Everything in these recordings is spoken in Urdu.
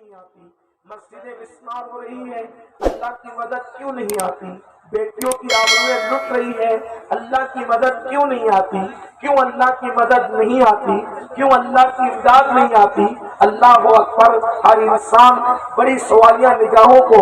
نہیں آتی؟ مسجدیں مسمار ہو رہی ہیں، اللہ کی مدد کیوں نہیں آتی؟ بیٹیوں کی آبروئیں لٹ رہی ہے، اللہ کی مدد کیوں نہیں آتی؟ کیوں اللہ کی مدد نہیں آتی؟ کیوں اللہ کی امداد نہیں آتی؟ اللہ اکبر! ہر انسان بڑی سوالیہ نگاہوں کو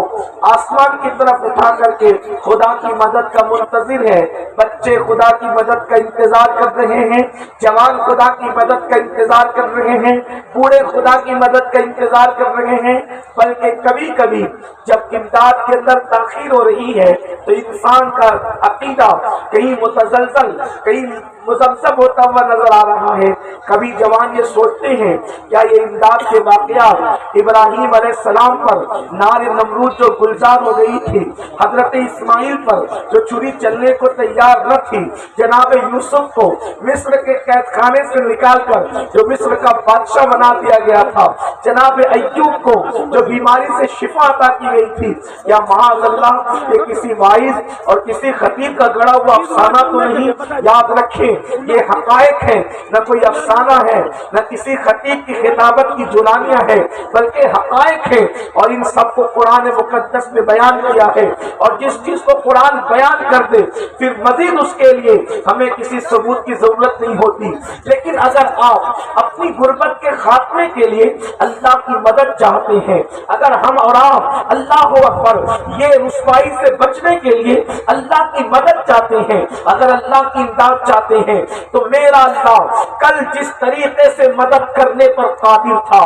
آسمان کی طرف اٹھا کر کے خدا کی مدد کا منتظر ہے۔ بچے خدا کی مدد کا انتظار کر رہے ہیں، جوان خدا کی مدد کا انتظار کر رہے ہیں، بوڑھے خدا کی مدد کا انتظار کر رہے ہیں، بلکہ کبھی کبھی جب امداد کے اندر تاخیر ہو رہی ہے تو انسان کا عقیدہ کہیں متزلزل، کہیں مزمزم ہوتا ہوا نظر آ رہا ہے۔ کبھی جوان یہ سوچتے ہیں کیا یہ امداد کے واقعات ابراہیم علیہ السلام پر نار نمرود جو گلزار ہو گئی تھی، حضرت اسماعیل پر جو چھری چلنے کو تیار نہ تھی، جناب یوسف کو مصر کے قید خانے سے نکال کر جو مصر کا بادشاہ بنا دیا گیا تھا، جناب ایوب کو جو بیماری سے شفا عطا کی گئی تھی، یا معاذ اللہ یہ کسی وائز اور کسی خطیب کا گڑا ہوا افسانہ تو نہیں؟ یاد رکھیں یہ حقائق ہیں، نہ کوئی افسانہ ہے، نہ کسی خطیب کی خطابت کی جولانیاں ہے، بلکہ حقائق ہیں، اور ان سب کو قرآن مقدس میں بیان کیا ہے۔ اور جس چیز کو قرآن بیان کر دے پھر مزید اس کے لیے ہمیں کسی ثبوت کی ضرورت نہیں ہوتی۔ لیکن اگر آپ اپنی غربت کے خاتمے کے لیے اللہ کی مدد چاہتے ہیں، اگر ہم اور آپ اللہ اکبر یہ رسوائی سے بچنے کے لیے اللہ کی مدد چاہتے ہیں، اگر اللہ کی امداد چاہتے ہیں، تو میرا اللہ کل جس طریقے سے مدد کرنے پر قادر تھا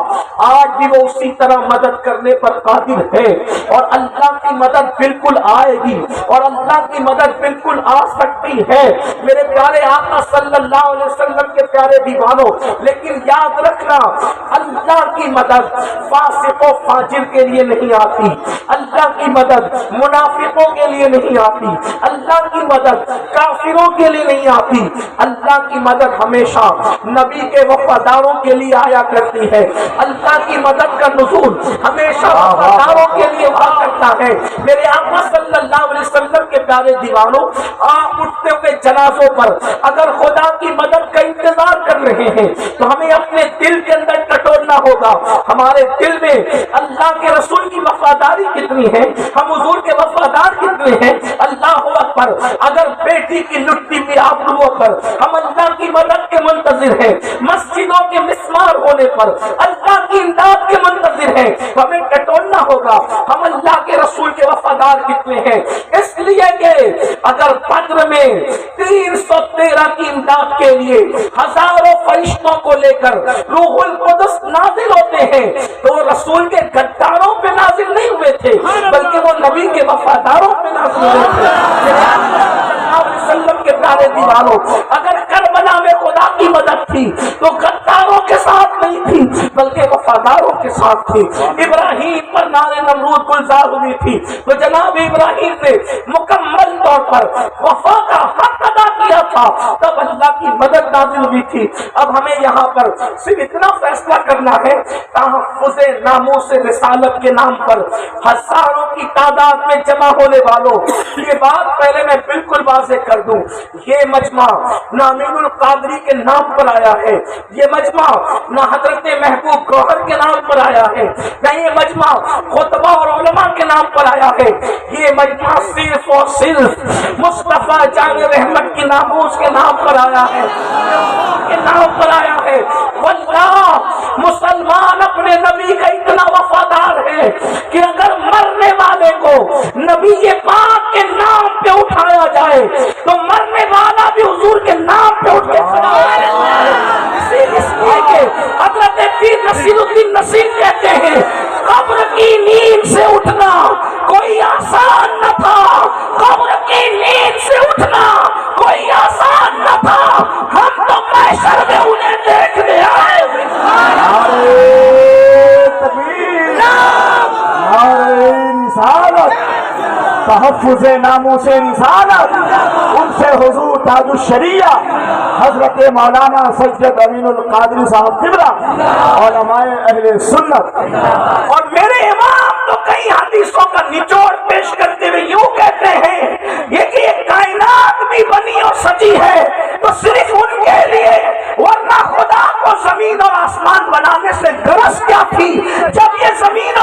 آج بھی وہ اسی طرح مدد کرنے پر قادر ہے، اور اللہ کی مدد بالکل آئے گی، اور اللہ کی مدد بالکل آ سکتی ہے میرے پیارے آقا صلی اللہ علیہ وسلم کے پیارے دیوانوں۔ لیکن یاد رکھنا اللہ کی مدد فاسق و فاجر کے لیے نہیں آتی، اللہ کی مدد منافقوں کے لیے نہیں آتی، اللہ کی مدد کافروں کے لیے نہیں آتی، اللہ کی مدد ہمیشہ نبی کے وفاداروں کے لیے آیا کرتی ہے، اللہ کی مدد کا نزول ہمیشہ وفاداروں کے لیے ہوا کرتا ہے۔ میرے آقا صلی اللہ علیہ وسلم کے پیارے دیوانوں، آپ اٹھتے ہوئے جنازوں پر اگر خدا کی مدد کا انتظار کر رہے ہیں تو ہمیں اپنے دل کے اندر ٹٹولنا ہوگا، ہمارے دل میں اللہ کے رسول کی وفاداری کتنی ہے، ہم حضور کے وفادار کتنے ہیں۔ اللہ اکبر! اگر بیٹی کی لٹتی ہوئی آبروؤں پر ہم اللہ کی مدد کے منتظر ہیں، مسجدوں کے مسمار ہونے پر اللہ کی امداد کے منتظر ہیں، ہمیں ٹٹولنا ہوگا ہم اللہ کے رسول کے وفادار کتنے ہیں۔ اس لیے کہ اگر بدر میں 313 کی امداد کے لیے ہزاروں فرشتوں کو لے کر روح القدس نازل ہوتے ہیں تو وہ رسول کے غداروں پہ نازل نہیں ہوئے تھے، بلکہ وہ نبی کے وفاداروں پہ نازل ہوئے تھے۔ وسلم کے پیارے دیوانوں، اگر کربلا میں خدا کی مدد تھی تو غداروں کے ساتھ نہیں تھی بلکہ وفاداروں کے ساتھ تھی۔ ابراہیم پر نار نمرود گلزار ہوئی تھی تو جناب ابراہیم نے مکمل طور پر وفا کا حق ادا کیا تھا، تب اللہ کی مدد نازل ہوئی تھی۔ اب ہمیں یہاں پر صرف اتنا فیصلہ کرنا ہے، تحفظ ناموس رسالت کے نام پر ہزاروں کی تعداد میں جمع ہونے والوں، یہ بات پہلے میں بالکل واضح کر دوں، یہ مجمع نہ امین القادری کے نام پر آیا ہے، یہ مجمع نہ حضرت محبوب گوہر کے نام پر آیا ہے، نہ یہ مجمع خطبہ اور علماء کے نام پر آیا ہے، یہ مجمع صرف اور صرف مصطفیٰ جان رحمت کی ناموس کے نام پر آیا ہے، کے نام پر آیا ہے۔ واللہ مسلمان اپنے نبی کا اتنا وفادار ہے کہ اگر مرنے والے کو نبی پاک کے نام پہ اٹھایا جائے تو مرنے والا بھی حضور کے نام پہ اٹھ کے کھڑا ہے۔ اس لیے کہ حضرت پیر نصیر الدین نصیر کہتے ہیں قبر کی نیند سے اٹھنا کوئی آسان نہ تھا، قبر کی نیند سے اٹھنا کوئی آسان نہ تھا، ہم تو محشر میں انہیں دیکھنے آئے ہوئے۔ تحفظ ناموس رسالت، ان سے حضور تاج الشریعہ حضرت مولانا سید امین القادری صاحب قبلہ، علماء اہل سنت، اور میرے امام تو کئی حدیثوں کا نچوڑ پیش کرتے ہوئے یوں کہتے ہیں یہ کائنات بھی بنی اور سجی ہے تو صرف ان کے لیے، ورنہ خدا کو زمین اور آسمان بنانے سے غرض کیا تھی؟ جب یہ زمین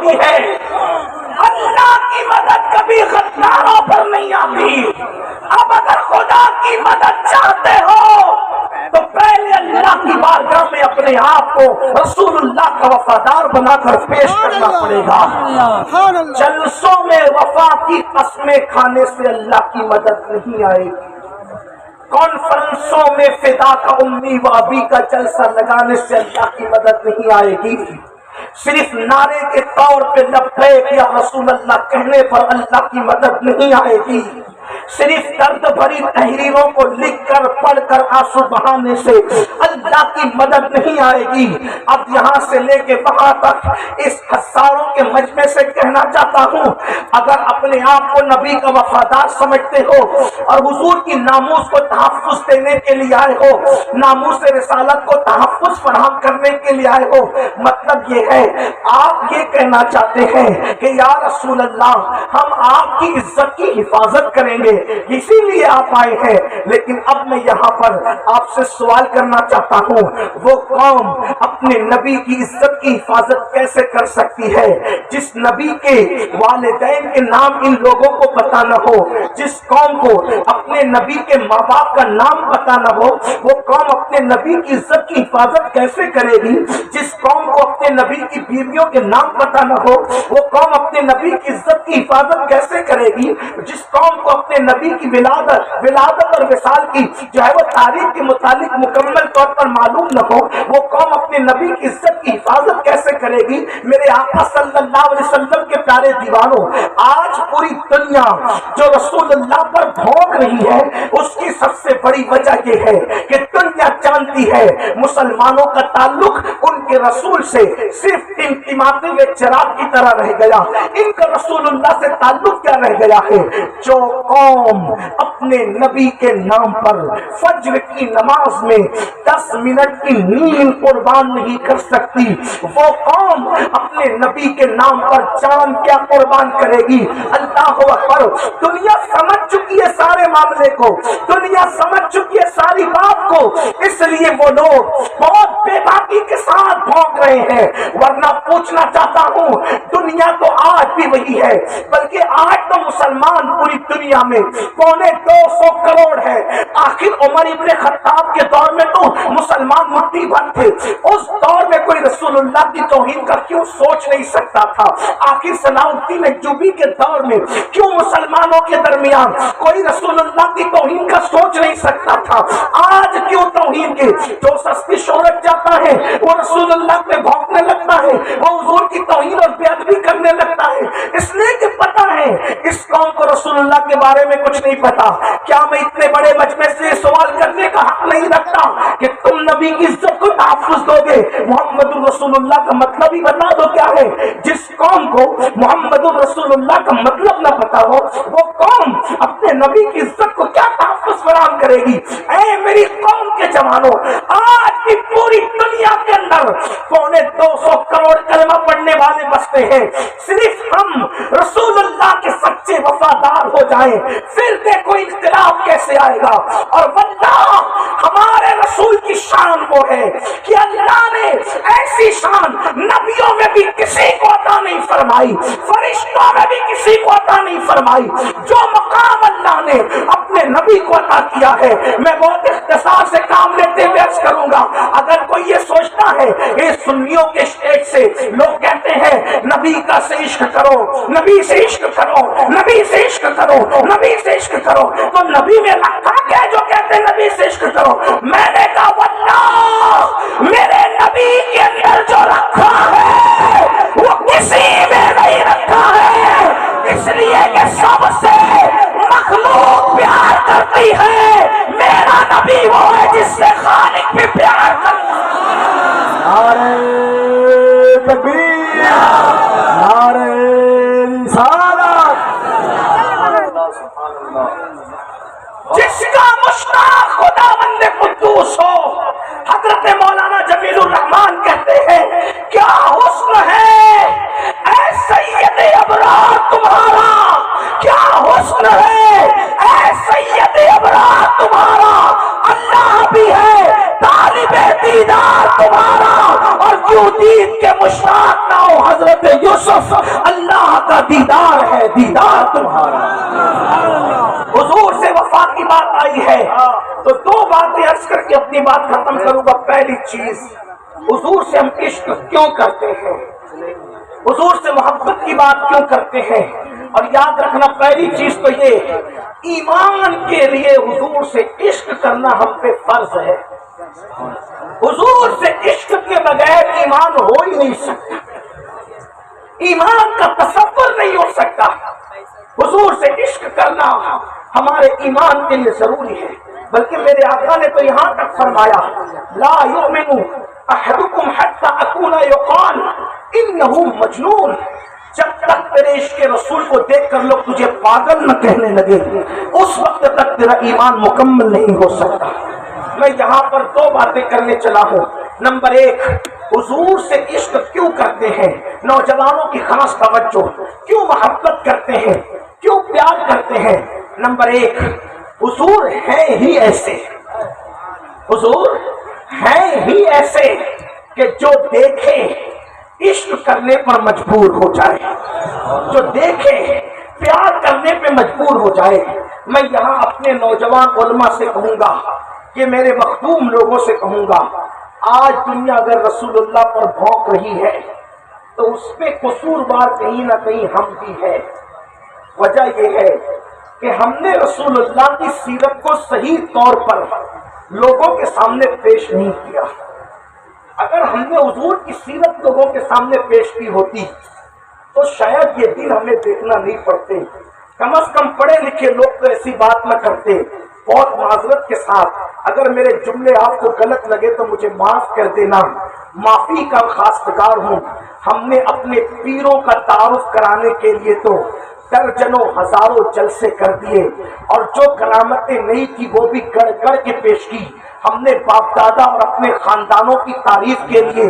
آتی ہے، اللہ کی مدد کبھی غداروں پر نہیں آتی۔ اب اگر خدا کی مدد چاہتے ہو تو پہلے اللہ کی بارگاہ میں اپنے آپ کو رسول اللہ کا وفادار بنا کر پیش کرنا پڑے گا۔ جلسوں میں وفا کی قسمیں کھانے سے اللہ کی مدد نہیں آئے گی، کانفرنسوں میں فدا کا امی و ابی کا جلسہ لگانے سے اللہ کی مدد نہیں آئے گی، صرف نعرے کے طور پہ لبیک یا رسول اللہ کہنے پر اللہ کی مدد نہیں آئے گی، صرف درد بھری تحریروں کو لکھ کر پڑھ کر آنسو بہانے سے اللہ کی مدد نہیں آئے گی۔ اب یہاں سے لے کے وہاں تک اس ہزاروں کے مجمع سے کہنا چاہتا ہوں، اگر اپنے آپ کو نبی کا وفادار سمجھتے ہو اور حضور کی ناموس کو تحفظ دینے کے لیے آئے ہو، ناموس رسالت کو تحفظ فراہم کرنے کے لیے آئے ہو، مطلب یہ ہے آپ یہ کہنا چاہتے ہیں کہ یا رسول اللہ ہم آپ کی عزت کی حفاظت کریں گے، اسی لیے آپ آئے ہیں۔ لیکن اب میں یہاں پر آپ سے سوال کرنا چاہتا ہوں، وہ قوم اپنے نبی کی عزت کی حفاظت کیسے کر سکتی ہے جس نبی کے والدین کے نام ان لوگوں کو پتا نہ ہو، جس قوم کو اپنے نبی کے ماں باپ کا نام پتا نہ ہو، وہ قوم اپنے نبی کی عزت کی حفاظت کیسے کرے گی؟ جس قوم کو اپنے نبی کی بیویوں کے نام پتا نہ ہو، وہ قوم اپنے نبی کی عزت کی حفاظت کیسے کرے گی؟ جس قوم کو اپنے نبی کی ولادت اور وصال کی جو ہے وہ تاریخ کے متعلق مکمل طور پر معلوم نہ ہو، وہ قوم اپنے نبی کی عزت کی حفاظت کیسے کرے گی؟ میرے آقا صلی اللہ علیہ وسلم کے پیارے دیوانوں، آج پوری دنیا جو رسول اللہ پر بھونک رہی ہے، اس کی سب سے بڑی وجہ یہ ہے کہ دنیا جانتی ہے مسلمانوں کا تعلق ان کے رسول سے صرف ٹمٹماتے ہوئے چراغ کی طرح رہ گیا، ان کا رسول اللہ سے تعلق کیا رہ گیا ہے؟ جو قوم اپنے نبی کے نام پر فجر کی نماز میں 10 منٹ کی نیند قربان نہیں کر سکتی، وہ قوم اپنے نبی کے نام پر جان کیا قربان کرے گی؟ اللہ اکبر! دنیا سمجھ چکی ہے سارے معاملے کو، دنیا سمجھ چکی ہے ساری بات کو، اس لیے وہ لوگ بہت بے باکی کے ساتھ بھونک رہے ہیں۔ ورنہ پوچھنا چاہتا ہوں، دنیا تو آج بھی وہی ہے، بلکہ آج تو مسلمان پوری دنیا میں 250 کروڑ ہے۔ آخر عمر ابن خطاب کے دور میں تو مسلمان مٹھی بھر تھے، اس دور میں کوئی رسول اللہ کی توہین کا کیوں سوچ نہیں سکتا تھا؟ آخر صلاح الدین ایوبی کے دور میں کیوں مسلمانوں کے درمیان کوئی رسول اللہ کی توہین کا سوچ نہیں سکتا تھا؟ آج کیوں توہین کے جو سستی شہرت جاتا ہے وہ رسول اللہ پہ بھونکنے لگتا ہے، وہ حضور کی توہین اور بے ادبی کرنے لگتا ہے؟ اس لیے کہ پتہ ہے اس قوم کو رسول اللہ کے بارے میں کچھ نہیں پتا۔ کیا میں اتنے بڑے مجمع سے سوال کرنے کا حق نہیں رکھتا کہ تم نبی کی عزت کو تحفظ دو گے؟ محمد الرسول اللہ کا مطلب ہی بتا دو کیا ہے۔ جس قوم کو محمد الرسول اللہ کا مطلب نہ پتا ہو، وہ قوم اپنے نبی کی عزت کو کیا تحفظ فراہم کرے گی؟ اے میری قوم کے جوانوں، آج بھی پوری دنیا کے اندر 250 کروڑ کلمہ پڑھنے والے بستے ہیں۔ صرف ہم رسول اللہ کے سچے وفادار ہو جائیں، پھر دیکھو انقلاب کیسے آئے گا۔ اور واللہ ہمارے رسول کی شان وہ ہے کہ اللہ نے ایسی شان نبیوں میں بھی کسی کو عطا نہیں فرمائی، فرشتوں میں بھی کسی کو عطا نہیں فرمائی، جو مقام اللہ نے اپنے نبی کو عطا کیا ہے۔ میں بہت اختصار سے کام لیتے ہوئے عرض کروں گا، اگر کوئی یہ سوچتا ہے کہ سنیوں کے اسٹیج سے لوگ کہتے ہیں نبی کا سے عشق کرو، نبی سے عشق کرو، نبی سے عشق کرو، نبی سے عشق کرو، تو نبی میں رکھا کیا جو کہتے ہیں نبی سے عشق کرو؟ میں نے کہا واللہ میرے نبی کے اندر جو رکھا ہے وہ کسی میں نہیں رکھا ہے، اس لیے کہ سب سے مخلوق پیار کرتی ہے، میرا نبی وہ ہے جس سے خالق بھی پیار کرتا ہے۔ نعرہ تکبیر، نعرہ رسالت، جس کا مشتاق خداوند قدوس ہو۔ حضرت مولانا جمیل الرحمان کہتے ہیں کیا حسن ہے اے سید ابرار تمہارا، کیا حسن ہے اے سید ابرار تمہارا، اللہ بھی ہے طالب دیدار تمہارا، اور کیوں دید کے مشتاق نہ ہو حضرت یوسف حضور سے وفا کی بات آئی ہے تو دو باتیں عرض کر کے اپنی بات ختم کروں گا. پہلی چیز، حضور سے ہم عشق کیوں کرتے ہیں، حضور سے محبت کی بات کیوں کرتے ہیں؟ اور یاد رکھنا پہلی چیز تو یہ، ایمان کے لیے حضور سے عشق کرنا ہم پہ فرض ہے. حضور سے عشق کے بغیر ایمان ہو ہی نہیں سکتا، ایمان کا تصور نہیں ہو سکتا. حضور سے عشق کرنا ہمارے ایمان کے لیے ضروری ہے. بلکہ میرے آقا نے تو یہاں تک فرمایا، لا یؤمن احدکم حتی اکون یقال انہ مجنون. جب تک تیرے عشق رسول کو دیکھ کر لوگ تجھے پاگل نہ کہنے لگے، اس وقت تک تیرا ایمان مکمل نہیں ہو سکتا. میں یہاں پر دو باتیں کرنے چلا ہوں. نمبر ایک، حضور سے عشق کیوں کرتے ہیں، نوجوانوں کی خاص توجہ، کیوں محبت کرتے ہیں، کیوں پیار کرتے ہیں. نمبر ایک، حضور ہیں ہی ایسے، حضور ہیں ہی ایسے کہ جو دیکھے عشق کرنے پر مجبور ہو جائے، جو دیکھے پیار کرنے پہ مجبور ہو جائے. میں یہاں اپنے نوجوان علماء سے کہوں گا کہ میرے مخدوم لوگوں سے کہوں گا، آج دنیا اگر رسول اللہ پر بھونک رہی ہے تو اس پہ قصوروار کہیں نہ کہیں ہم بھی ہے. وجہ یہ ہے کہ ہم نے رسول اللہ کی سیرت کو صحیح طور پر لوگوں کے سامنے پیش نہیں کیا. اگر ہم نے حضور کی سیرت لوگوں کے سامنے پیش کی ہوتی تو شاید یہ دن ہمیں دیکھنا نہیں پڑتے. کم از کم پڑھے لکھے لوگ تو ایسی بات نہ کرتے. بہت معذرت کے ساتھ اگر میرے جملے آپ کو غلط لگے تو مجھے معاف کر دینا، معافی کا خواستگار ہوں. ہم نے اپنے پیروں کا تعارف کرانے کے لیے تو درجنوں ہزاروں جلسے کر دیے، اور جو کرامتیں نہیں تھی وہ بھی گڑھ گڑھ کے پیش کی. ہم نے باپ دادا اور اپنے خاندانوں کی تعریف کے لیے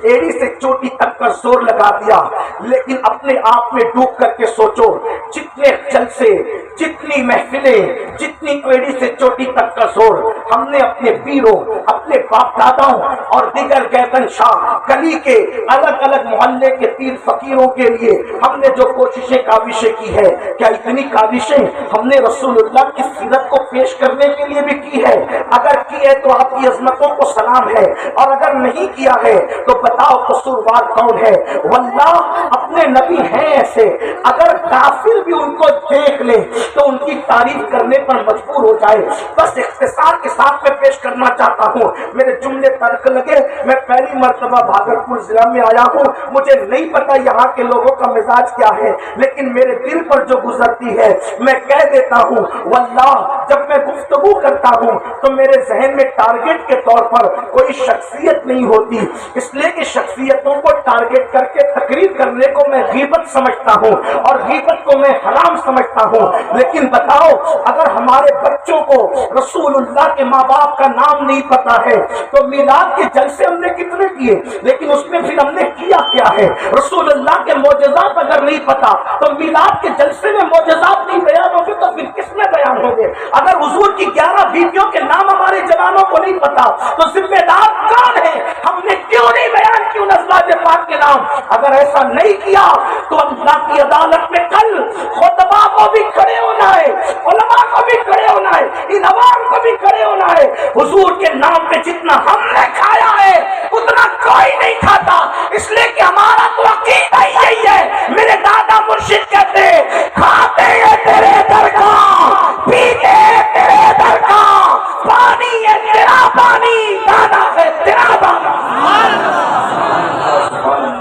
ایڑی سے چوٹی تک کا زور لگا دیا. لیکن اپنے آپ میں ڈوب کر کے سوچو، جتنے جلسے، جتنی محفلیں، جتنی ایڑی سے چوٹی تک کا زور ہم نے اپنے پیروں، اپنے باپ داداؤں اور دیگر گردن شاہ گلی کے الگ الگ محلے کے پیر فقیروں کے لیے ہم نے جو کوششیں کاوشیں کی ہے، کیا اتنی کاوشیں ہم نے رسول اللہ کی سیرت کو پیش کرنے کے لیے بھی کی ہے؟ اگر کی ہے تو آپ کی عظمتوں کو سلام ہے، اور اگر نہیں کیا ہے تو بتاؤ قصوروار کون ہے؟ واللہ اپنے نبی ہیں ایسے، اگر کافر بھی ان کو دیکھ لے تو ان کی تعریف کرنے پر مجبور ہو جائے. بس اختصار کے ساتھ میں پیش کرنا چاہتا ہوں، میرے جملے ترک لگے. میں پہلی مرتبہ بھاگلپور ضلع میں آیا ہوں، مجھے نہیں پتا یہاں کے لوگوں کا مزاج کیا ہے، لیکن میرے دل پر جو گزرتی ہے میں کہہ دیتا ہوں. واللہ جب میں گفتگو کرتا ہوں تو میرے ذہن میں ٹارگٹ کے طور پر کوئی شخصیت نہیں ہوتی، اس لیے کہ شخصیتوں کو ٹارگٹ کر کے تقریر کرنے کو میں غیبت سمجھتا ہوں اور غیبت کو میں حرام سمجھتا ہوں. لیکن بتاؤ، اگر ہمارے بچوں کو رسول اللہ کے ماں باپ کا نام نہیں پتا ہے تو میلاد کے جلسے ہم نے کتنے کیے، لیکن اس میں پھر ہم نے کیا کیا ہے؟ رسول اللہ کے معجزات اگر نہیں پتا تو میلاد کے جلسے میں معجزات نہیں بیان ہوں گے تو پھر کس میں بیان ہوں گے؟ اگر حضور کی 11 بیویوں کے نام ہمارے جوانوں کو نہیں پتا تو ذمہ دار کون ہے؟ ہم نے کیوں نہیں بیان کی ان ازواج پاک کے نام؟ اگر ایسا نہیں کیا تو اللہ کی عدالت میں کل خطبہ کو بھی کھڑے ہونا ہے، علماء کو بھی کھڑے ہونا ہے، ان عوام کو بھی کھڑے ہونا ہے. حضور کے نام پہ جتنا ہم نے کھایا ہے اتنا کوئی نہیں کھاتا، اس لیے کہ ہمارا تو عقیدہ ہی یہی ہے. میرے دادا مرشد کہتے کھاتے ہیں تیرے در کا، پیتے تیرے در کا، پانی ہے تیرا پانی، دانا ہے تیرا دانا.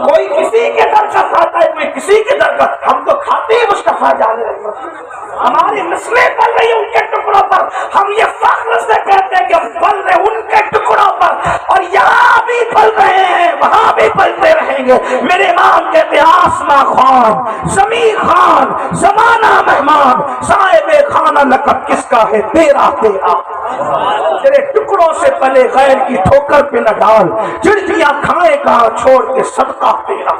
کوئی کسی کے در کا کھاتا ہے، کوئی کسی کے در کا. ہم تو کھاتے ہیں مصطفیٰ جان رحمت. ہماری نسلیں پل رہی ہیں ان کے ٹکڑوں پر، ہم یہ فخر سے کہتے ہیں کہ ہم پل رہے ان کے ٹکڑوں پر، اور یہاں بھی پل رہے ہیں وہاں بھی پلتے رہیں گے. میرے امام کہتے ہیں آسماں خان، زمین خان، زمانہ مہمان، صاحب خانہ لقب کس کا ہے؟ تیرا تیرا. تیرے ٹکڑوں سے پلے غیر کی ٹھوکر پہ نہ ڈال، چڑچیاں کھائے کہاں چھوڑ کے صدقہ تیرا.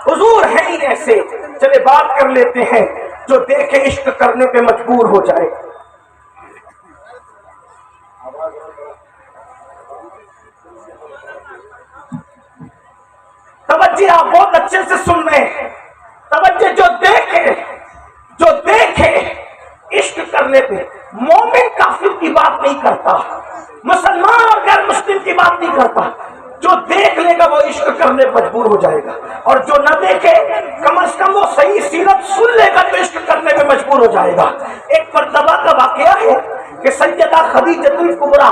حضور ہے ہی ایسے. چلے بات کر لیتے ہیں جو دیکھے عشق کرنے پہ مجبور ہو جائے. توجہ آپ بہت اچھے سے سن رہے ہیں. توجہ جو دیکھے جو دیکھے عشق کرنے پہ، مومن کافر کی بات نہیں کرتا، مسلمان اور غیر مسلم کی بات نہیں کرتا، جو دیکھ لے گا وہ عشق کرنے مجبور ہو جائے گا، اور جو نہ دیکھے کم از کم وہ صحیح سیرت سن لے گا تو عشق کرنے میں مجبور ہو جائے گا۔ ایک مرتبہ کا واقعہ ہے کہ سیدہ خدیجہ الکبریٰ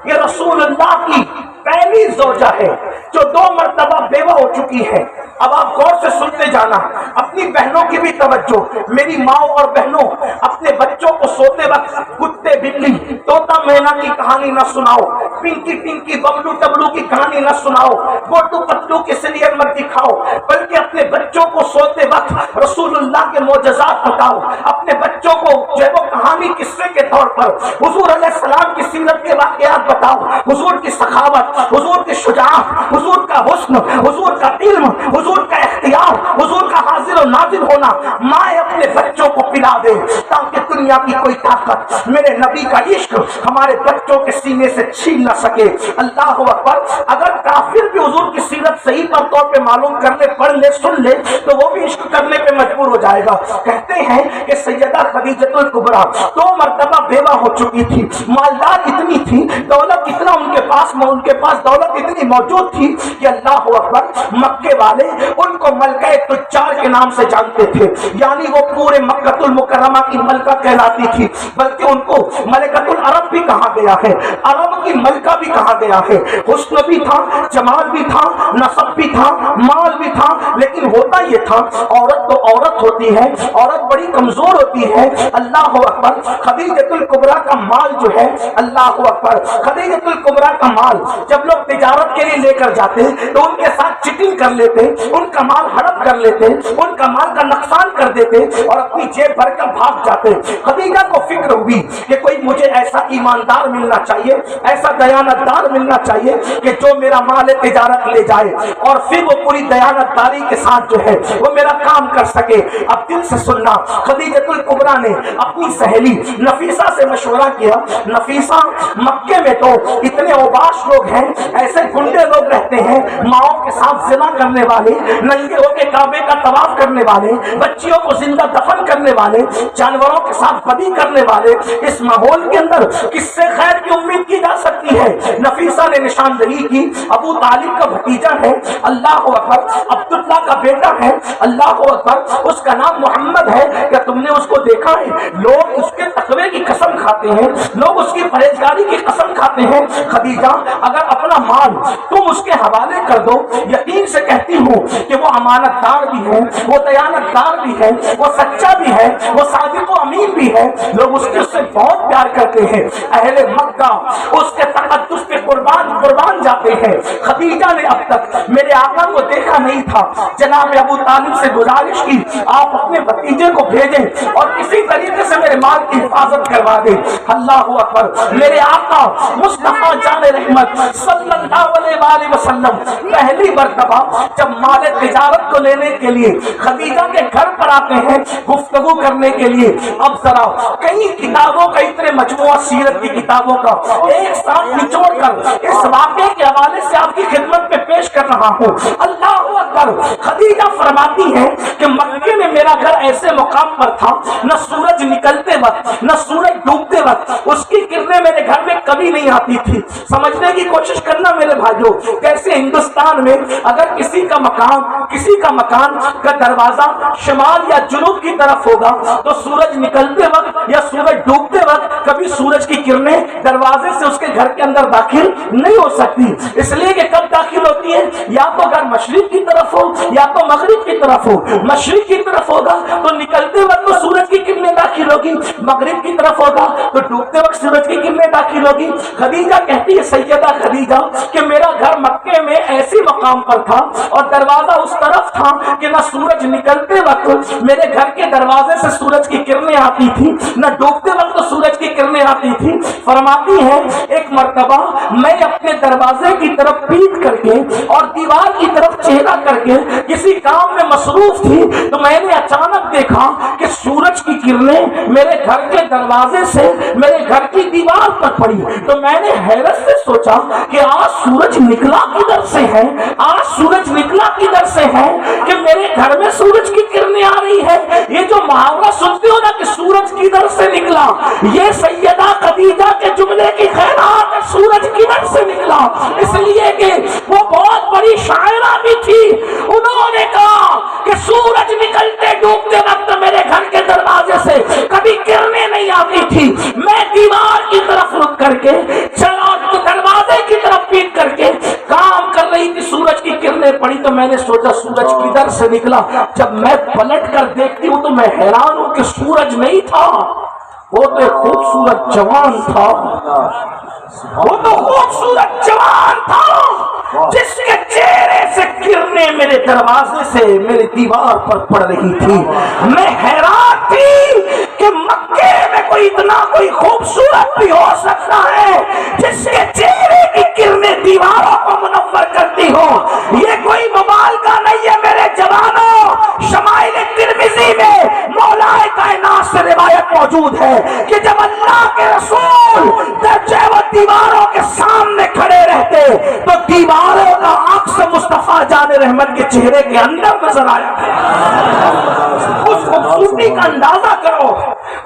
یہ رسول اللہ کی پہلی زوجہ ہے جو 2 مرتبہ بیوہ ہو چکی ہے۔ اب آپ غور سے سنتے جانا، اپنی بہنوں کی بھی توجہ، میری ماں اور بہنوں اپنے بچوں کو سوتے وقت کتے بلی طوطا مینا کی کہانی نہ سناؤ، پنکی پنکی ببلو ٹبلو کی کہانی نہ سناؤ، موٹو پتلو کے سیریل مت دکھاؤ، بلکہ اپنے بچوں کو سوتے وقت رسول اللہ کے معجزات بتاؤ، اپنے بچوں کو جو ہے وہ کہانی قصے کے طور پر حضور علیہ السلام کی سیرت کے واقعات بتاؤ، حضور کی سخاوت، حضور کی شجاعت، حضور کا حسن، حضور کا علم، حضور کا اختیار، حضور کا حاضر و ناظر ہونا مائیں اپنے بچوں کو پلا دے تاکہ دنیا کی کوئی طاقت میرے نبی کا عشق ہمارے بچوں کے سینے سے چھین نہ سکے۔ اللہ اکبر۔ اگر کافر بھی حضور کی سیرت صحیح طور پہ معلوم کر لے، پڑھ لے، سن لے تو وہ بھی عشق کرنے پہ مجبور ہو جائے گا۔ کہتے ہیں کہ سیدہ خدیجہ الکبریٰ 2 مرتبہ بیوہ ہو چکی تھی، مالدار اتنی تھی، دولت اتنا ان کے پاس دولت اتنی موجود تھی کہ اللہ اکبر، مکے والے ان کو ملکہ تجار کے نام سے جانتے تھے، یعنی وہ پورے مکہ المکرمہ کی ملکہ کہلاتی تھی، بلکہ ان کو ملکۃ العرب بھی کہا گیا ہے، عرب کی ملکہ بھی کہا گیا ہے۔ حسن بھی تھا، جمال بھی تھا، نسب بھی تھا، مال بھی تھا، لیکن ہوتا یہ تھا عورت تو عورت ہوتی ہے، عورت بڑی کمزور ہوتی ہے۔ اللہ اکبر۔ خدیجہ الکبریٰ کا مال جو ہے، اللہ اکبر، خدیجہ الکبریٰ کا مال جب لوگ تجارت کے لیے لے کر جاتے تو ان کے ساتھ چیٹنگ کر لیتے، ان کا مال ہڑپ کر لیتے، ان کا مال کا نقصان کر دیتے اور اپنی جیب بھر کر بھاگ جاتے۔ خدیجہ کو فکر ہوئی کہ کوئی مجھے ایسا ایماندار ملنا چاہیے، ایسا دیانتدار ملنا چاہیے کہ جو میرا مال تجارت لے جائے اور پھر وہ پوری دیانتداری کے ساتھ جو ہے وہ میرا کام کر سکے۔ اب دل سے سننا، خدیجہ الکبریٰ نے اپنی سہیلی نفیسہ سے مشورہ کیا۔ نفیسہ، مکے میں تو اتنے اوباش لوگ ہیں، ایسے گنڈے لوگ رہتے ہیں، ماؤں کے ساتھ زنا کرنے والے، ننگے ہو کے کعبے کا طواف کرنے والے، بچیوں کو زندہ دفن کرنے والے، جانوروں کے ساتھ بدی کرنے والے، اس ماحول کے اندر کس سے خیر کی امید کی جا سکتی ہے؟ نفیسہ نے نشاندہی کی، ابو طالب کا بھتیجا ہے، اللہ اکبر، عبداللہ کا بیٹا ہے، اللہ اکبر، اس کا نام محمد ہے، کیا تم نے اس کو دیکھا ہے؟ لوگ اس کے تقوی کی قسم کھاتے ہیں، لوگ اس کی پرہیزگاری کی قسم کھاتے ہیں۔ خدیجہ، اگر اپنا مال تم اس کے حوالے کر دو، یقین سے کہتی ہوں کہ وہ امانت دار بھی ہے، وہ دیانت دار بھی ہے، وہ سچا بھی ہے، وہ صادق و امین بھی ہے، لوگ اس سے بہت پیار کرتے ہیں، اہل مکہ اس کے تقدس پہ قربان جاتے ہیں۔ خدیجہ نے اب تک میرے آقا کو دیکھا نہیں تھا، جناب ابو طالب سے گزارش کی آپ اپنے بھتیجے کو بھیجیں اور کسی طریقے سے میرے مال کی حفاظت کروا دیں۔ اللہ اکبر، میرے آقا مصطفیٰ جان رحمت صلی اللہ علیہ وآلہ وسلم پہلی مرتبہ جب مال تجارت کو لینے کے لیے خدیجہ کے گھر پر آتے ہیں گفتگو کرنے کے لیے، اب ذرا کئی کتابوں کا، اتنے مجموعہ سیرت کی کتابوں کا ایک ساتھ نچوڑ کر اس واقعے کے حوالے سے آپ کی خدمت میں پیش کر رہا ہوں۔ اللہ اکبر، خدیجہ فرماتی ہے کہ مکے میں میرا گھر ایسے مقام پر تھا، نہ سورج نکلتے وقت نہ سورج ڈوبتے وقت اس کی کرنیں میرے گھر میں کبھی نہیں آتی تھی۔ سمجھنے کی کوشش کرنا میرے بھائیوں، کیسے ہندوستان میں اگر کسی کا مکان کا دروازہ شمال یا جنوب کی طرف ہوگا تو سورج نکلتے وقت یا سورج ڈوبتے وقت کبھی سورج کی کرنیں دروازے سے اس کے گھر کے اندر داخل نہیں ہو سکتی، اس لیے کہ کب داخل ہوتی ہے؟ یا تو گھر مشرق کی طرف ہو یا تو مغرب کی طرف ہو۔ مشرق کی طرف ہوگا تو نکلتے وقت تو سورج کی کرنیں داخل ہوگی، مغرب کی طرف ہوگا تو ڈوبتے وقت سورج کی کرنیں داخل ہوگی۔ خدیجہ کہتی ہے، سیدہ خدیجہ، کہ میرا گھر مکے میں ایسی مقام پر تھا اور دروازہ اس طرف تھا کہ نہ سورج نکلتے وقت میرے گھر کے دروازے سے سورج کی کرنیں آتی تھی، نہ ڈوبتے وقت سورج کی کرنیں آتی تھی. فرماتی ہے ایک مرتبہ میں اپنے دروازے کی طرف پیٹ کر کے اور دیوار کی طرف چہرہ کر کے کسی کام میں مصروف تھی تو میں نے اچانک دیکھا کہ سورج کی کرنیں میرے گھر کے دروازے سے میرے گھر کی دیوار پر پڑی. تو میں نے حیرت سے سوچا کہ آج سورج نکلا کدھر سے ہے, آج سورج نکلا کدھر سے ہے کہ میرے گھر میں سورج کی کرنیں آ رہی ہے. یہ جو محاورہ سنتے ہو نا کہ سورج کدھر سے نکلا, یہ سیدہ خدیجہ کے جملے کی خیرات ہے. سورج کدھر سے نکلا اس لیے کہ وہ بہت بڑی شاعرہ بھی تھی. انہوں نے کہا کہ سورج نکلتے ڈوبتے وقت میرے گھر کے دروازے سے کبھی کرنیں نہیں آتی تھی. میں دیوار کی طرف رک کر کے چلا دروازے کی طرف پیٹ کر کے کام کر رہی تھی, سورج کی کرنیں پڑی تو میں نے سوچا سورج کدھر سے نکلا. جب میں پلٹ کر دیکھتی ہوں تو میں حیران ہوں کہ سورج نہیں تھا, وہ تو ایک خوبصورت جوان تھا. وہ تو خوبصورت جوان تھا جس کے چہرے سے کرنیں میرے دروازے سے میری دیوار پر پڑ رہی تھی. میں حیران تھی کہ مکے میں کوئی اتنا کوئی خوبصورت بھی ہو سکتا ہے جس کے چہرے کی کرنیں دیواروں کو منور کرتی ہو. یہ کوئی مبالغہ نہیں ہے میرے جوانوں. شمائل ترمذی میں مولا کائنات سے روایت موجود ہے کہ جب اللہ کے رسول وہ دیواروں کے سامنے کھڑے رہتے تو دیواروں کا عکس مصطفیٰ جان رحمت کے چہرے کے اندر نظر آیا. اس خوبصورتی کا اندازہ کرو,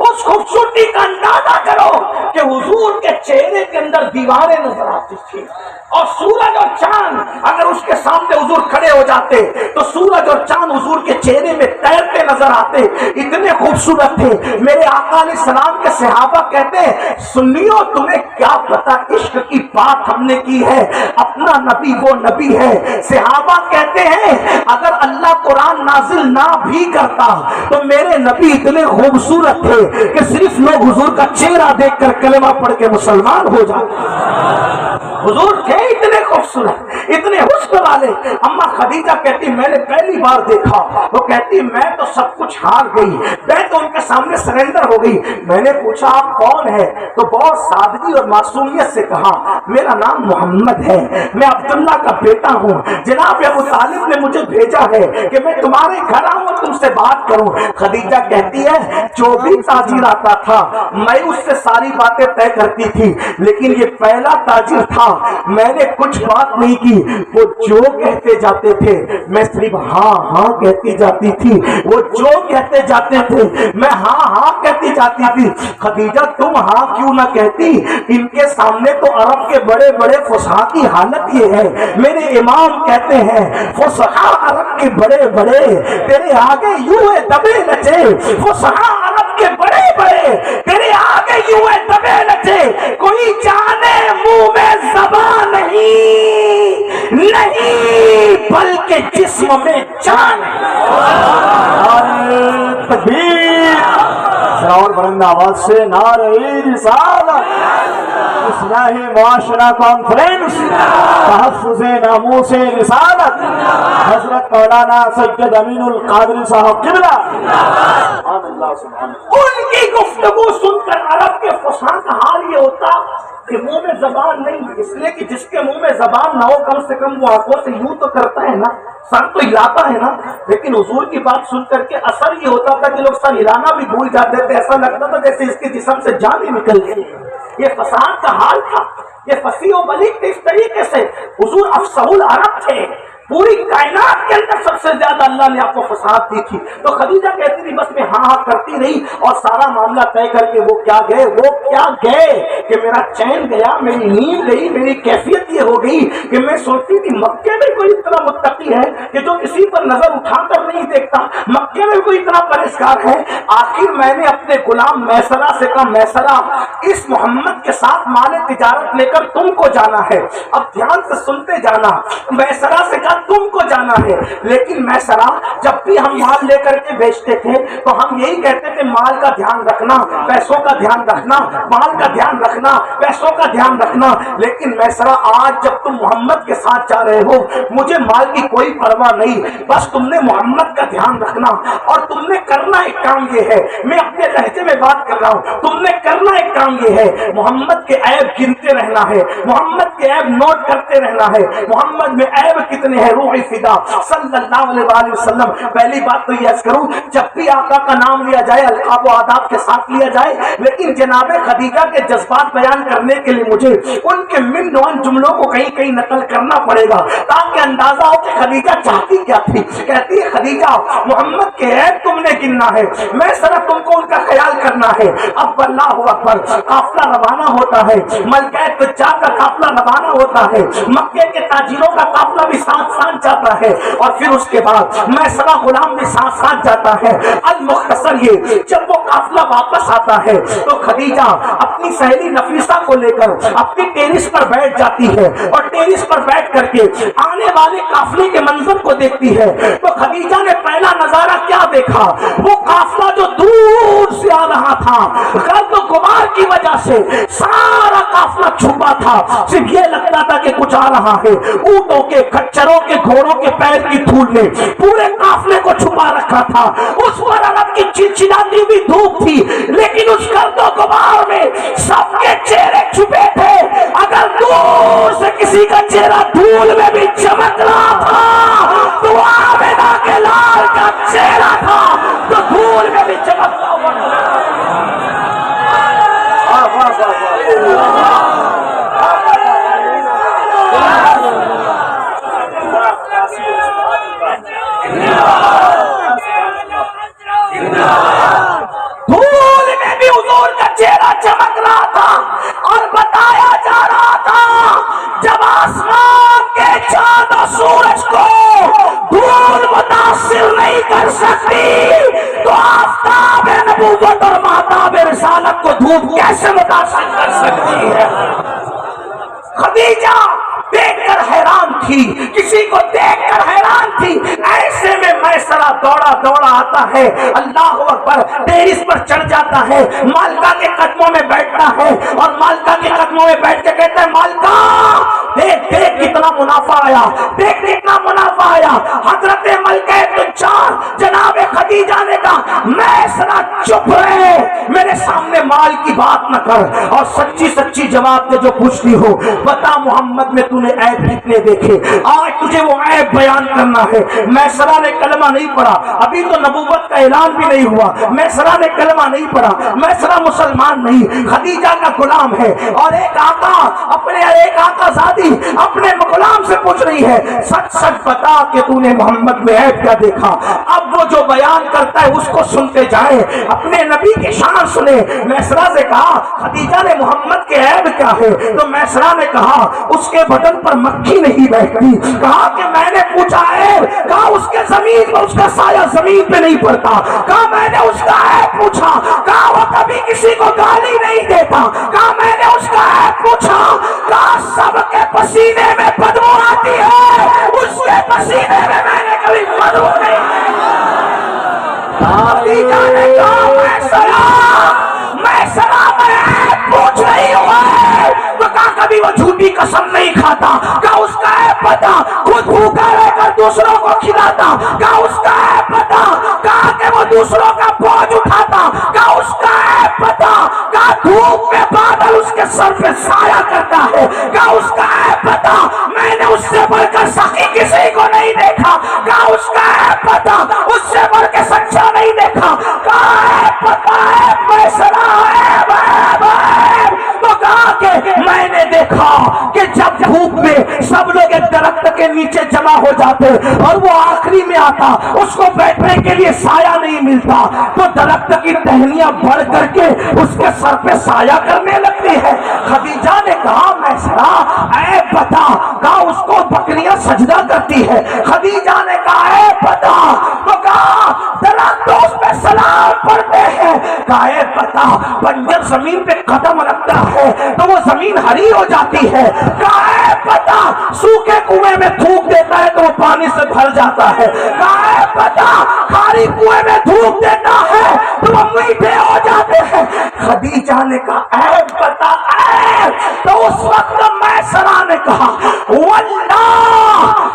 اس خوبصورتی کا اندازہ کرو کہ حضور کے چہرے کے اندر دیواریں نظر آتی تھی اور سورج اور چاند اگر اس کے سامنے حضور کھڑے ہو جاتے تو سورج اور چاند حضور کے چہرے میں تیرتے نظر آتے. اتنے خوبصورت تھے. میرے آقا علیہ السلام کے صحابہ کہتے ہیں سنیو تمہیں کیا پتا عشق کی بات ہم نے کی ہے, اپنا نبی وہ نبی ہے. صحابہ کہتے ہیں اگر اللہ قرآن نازل نہ بھی کرتا تو میرے نبی اتنے خوبصورت تھے کہ صرف لوگ حضور کا چہرہ دیکھ کر کلمہ پڑھ کے مسلمان ہو جاتے. حضور تھے اتنے خوبصورت, اتنے حسن والے. اما خدیجہ کہتی میں نے پہلی بار دیکھا, وہ کہتی میں تو سب کچھ ہار گئی, میں تو ان کے سامنے سرنڈر ہو گئی. میں نے پوچھا آپ کون ہے تو بہت سادگی اور معصومیت سے کہا میرا نام محمد ہے, میں عبداللہ کا بیٹا ہوں. جناب ابو طالب نے مجھے بھیجا ہے کہ میں تمہارے گھر آؤں اور تم سے بات کروں. خدیجہ کہتی ہے جو بھی تاجر آتا تھا میں اس سے ساری باتیں طے کرتی تھی, لیکن یہ پہلا تاجر تھا میں نے کچھ بات نہیں کی. وہ جو کہتے جاتے تھے میں صرف ہاں ہاں کہتی جاتی تھی, وہ جو کہتے جاتے تھے میں ہاں ہاں کہتی جاتی تھی. خدیجہ تم ہاں کیوں نہ کہتی, ان کے سامنے تو عرب کے بڑے بڑے فصحاء کی حالت یہ ہے. میرے امام کہتے ہیں فصحاء عرب کے بڑے بڑے تیرے آگے یوں دبے نچے. فصحاء عرب کے بڑے بڑے تیرے آگے یوں دبے نچے. کوئی جانے منہ میں زبان نہیں بلکہ جسم میں جان. تکبیر اور بلند آواز سے نعرہ رسالت. اصلاحی معاشرہ کانفرنس تحفظ ناموس رسالت حضرت مولانا سید امین القادری صاحب قبلہ. ان کی گفتگو سن کر عرب کے فصحاء کا حال یہ ہوتا کہ منہ میں زبان نہیں, اس لیے کہ جس کے منہ میں زبان نہ ہو کم سے کم وہ آنکھوں سے یوں تو کرتا ہے نا, سر تو ہلاتا ہے نا. لیکن حضور کی بات سن کر کے اثر یہ ہوتا تھا کہ لوگ سر ہلانا بھی بھول جاتے تھے. ایسا لگتا تھا جیسے اس کے جسم سے جان ہی نکل گئی. یہ فصاحت کا حال تھا, یہ فصیح و بلیغ تھے. اس طریقے سے حضور افصح العرب تھے. پوری کائنات کے اندر سب سے زیادہ اللہ نے آپ کو فصاحت دی تھی. تو خدیجہ کہتی تھی بس میں ہاں ہاں کرتی رہی اور سارا معاملہ طے کر کے وہ کیا گئے کہ میرا چین گیا, میری نیند گئی, میری کیفیت یہ ہو گئی کہ میں سوچتی تھی مکے میں کوئی اتنا متقی ہے کہ جو کسی پر نظر اٹھا کر نہیں دیکھتا, مکے میں کوئی اتنا پرہیزگار ہے. آخر میں نے اپنے غلام میسرہ سے کہا میسرہ اس محمد کے ساتھ مال تجارت لے کر تم کو جانا ہے, اب دھیان سے سنتے جانا. میسرہ سے کہا تم کو جانا ہے. لیکن میسرا جب بھی ہم مال لے کر کے بیچتے تھے تو ہم یہی کہتے تھے مال کا دھیان رکھنا, پیسوں کا دھیان رکھنا, مال کا دھیان رکھنا, پیسوں کا دھیان رکھنا. لیکن میسرا آج جب تم محمد کے ساتھ جا رہے ہو, مجھے مال کی کوئی پرواہ نہیں, بس تم نے محمد کا دھیان رکھنا. اور تم نے کرنا ایک کام یہ ہے, میں اپنے لہجے میں بات کر رہا ہوں, تم نے کرنا ایک کام یہ ہے, محمد کے عیب گنتے رہنا ہے, محمد کے عیب نوٹ کرتے رہنا ہے. محمد میں عیب کتنے ہیں, روح فدا صلی اللہ علیہ وسلم. پہلی بات تو یہ عرض کروں, جب بھی آقا کا نام لیا جائے القاب و آداب کے ساتھ لیا جائے, لیکن جناب خدیجہ کے جذبات بیان کرنے کے لیے مجھے ان کے من نوان جملوں کو کہیں کہیں نقل کرنا پڑے گا تاکہ اندازہ ہو کہ خدیجہ چاہتی کیا تھی. کہتی ہے خدیجہ محمد کے عیب تم نے گننا ہے, میں صرف تم کو ان کا خیال کرنا ہے. اب اللہ اکبر, قافلہ روانہ ہوتا ہے, ملکہ تجار کا قافلہ روانہ ہوتا ہے, مکے کے تاجروں کا قافلہ بھی ساتھ ساتھ جاتا ہے, اور پھر اس کے بعد میسرہ غلام بھی ساتھ ساتھ جاتا ہے. المختصر یہ, جب وہ قافلہ واپس آتا ہے تو خدیجہ اپنی سہیلی نفیسہ کو لے کر اپنی ٹیرس پر بیٹھ جاتی ہے, اور ٹیرس پر بیٹھ کر کے آنے والے قافلے کے منظر کو دیکھتی ہے. تو خدیجہ نے پہلا نظارہ کیا دیکھا, وہ قافلہ جو دور سے آ رہا تھا, گرد و غبار کی وجہ سے سارا قافلہ چھپا تھا, صرف یہ لگتا تھا کہ کچھ آ رہا ہے. اونٹوں کے, کچروں کے, گھوڑوں کے پیر کی دھول نے پورے قافلے کو چھپا رکھا تھا. اس پر عرب کی چلچلاتی ہوئی دھوپ تھی, لیکن اس گرد و غبار میں سب کے چہرے چھپے تھے. اگر دور سے کسی کا چہرہ دھول میں بھی چمک رہا تھا تو آمنہ کے لال کا چہرہ تھا تو دھول میں بھی چمکتا ہوا. دھول میں بھی حضور کا چہرہ چمک رہا تھا, اور بتایا جا رہا تھا جب آسمان کے چاند اور سورج کو دھول متاثر نہیں کر سکتی تو آفتاب نبوت اور مہتاب رسالت کو دھوپ کیسے متاثر کر سکتی ہے. خدیجہ دیکھ کر حیران تھی, کسی کو دیکھ کر حیران تھی. ایسے میں میسرہ دوڑا دوڑا آتا ہے, اللہ اکبر, ٹیرس پر چڑھ جاتا ہے, مالکہ کے قدموں میں بیٹھتا ہے, اور مالکہ کے قدموں میں بیٹھ کے کہتا ہے مالکہ دیکھ دیکھ کتنا منافع آیا, دیکھ کتنا منافع آیا. حضرت ملکہ تجار جناب خدیجہ نے کہا میسرہ چپ رہے, میرے سامنے مال کی بات نہ کر, اور سچی سچی جواب دے جو پوچھتی ہو. بتا محمد میں تو نے عیب کتنے دیکھے, آج تجھے وہ عیب بیان کرنا ہے. میسرہ نے کلمہ نہیں پڑھا, ابھی تو نبوت کا اعلان بھی نہیں ہوا. میسرہ نے کلمہ نہیں پڑھا, میسرہ مسلمان نہیں, خدیجہ کا غلام ہے, اور ایک آقا زادی اپنے غلام سے پوچھ رہی ہے سچ سچ بتا کہ تو نے محمد میں عیب کیا دیکھا. اب وہ جو بیان کرتا ہے اس کو سنتے جائیں, اپنے نبی کی شان سنے. میسرہ سے کہا خدیجہ نے محمد کے عیب کیا ہے, تو میسرہ نے کہا اس کے بدن پر مکھی نہیں بیٹھتی. کہا کہ میں نے پوچھا عیب, کہا اس کے زمین پر اس کا سایہ زمین پہ نہیں پڑتا. کہا میں نے اس کا عیب پوچھا, کہا وہ کبھی کسی کو گالی نہیں دیتا. کہا میں نے اس کا عیب پوچھا, کہا سب کے پسینے میں بدبو آتی ہے, اس کے پسینے میں میں نے کبھی بدبو نہیں. خدیجہ نے کہا میسرہ میں عیب پوچھ رہی ہوں, تو کہا کبھی وہ جھوٹی قسم نہیں کھاتا. کہا اس کا عیب بتا, خود بھوکا رہ کر دوسروں کو کھلاتا. کہا اس کا عیب بتا, کہا کہ وہ دوسروں کا بوجھ اٹھاتا. کہا اس کا عیب بتا, کہا دھوپ میں بادل اس کے سر پہ سایہ کرتا ہے. کہا اس کا عیب بتا, میں نے اس سے بڑھ کر سخی کسی کو نہیں دیکھا. کہا اس کا عیب بتا, اس سے بڑھ کے سچا نہیں دیکھا. کہا عیب بتا, عیب میسرہ عیب عیب عیب. تو کہا کہ میں نے دیکھا کہ جب دھوپ میں سب لوگ ایک درخت کے نیچے جمع ہو جاتے اور وہ آخری میں آتا, اس کو بیٹھنے کے لیے سایہ نہیں ملتا, تو درخت کی ٹہنیاں بڑھ کر کے اس کے سر پہ سایہ کرنے لگتی ہے. خدیجہ نے کہا میسرہ عیب بتا, کہا اس کو بکریاں سجدہ کرتی ہے. خدیجہ نے کہا اے پتا, تو کہا درخت اس پہ سلام پڑھتے ہیں. کہا اے پتا بنجر زمین پہ قدم رکھتا ہے تو وہ زمین ہری ہو جاتی ہے. کہا اے پتا سوکھے کنویں میں تھوک دیتا ہے تو وہ پانی سے بھر جاتا ہے. کہا اے پتا کھاری کنویں میں تھوک دیتا ہے تو وہ میٹھے ہو جاتے ہیں. خدیجہ نے کہا اے پتا اے, تو اس وقت میسرہ نے کہا واللہ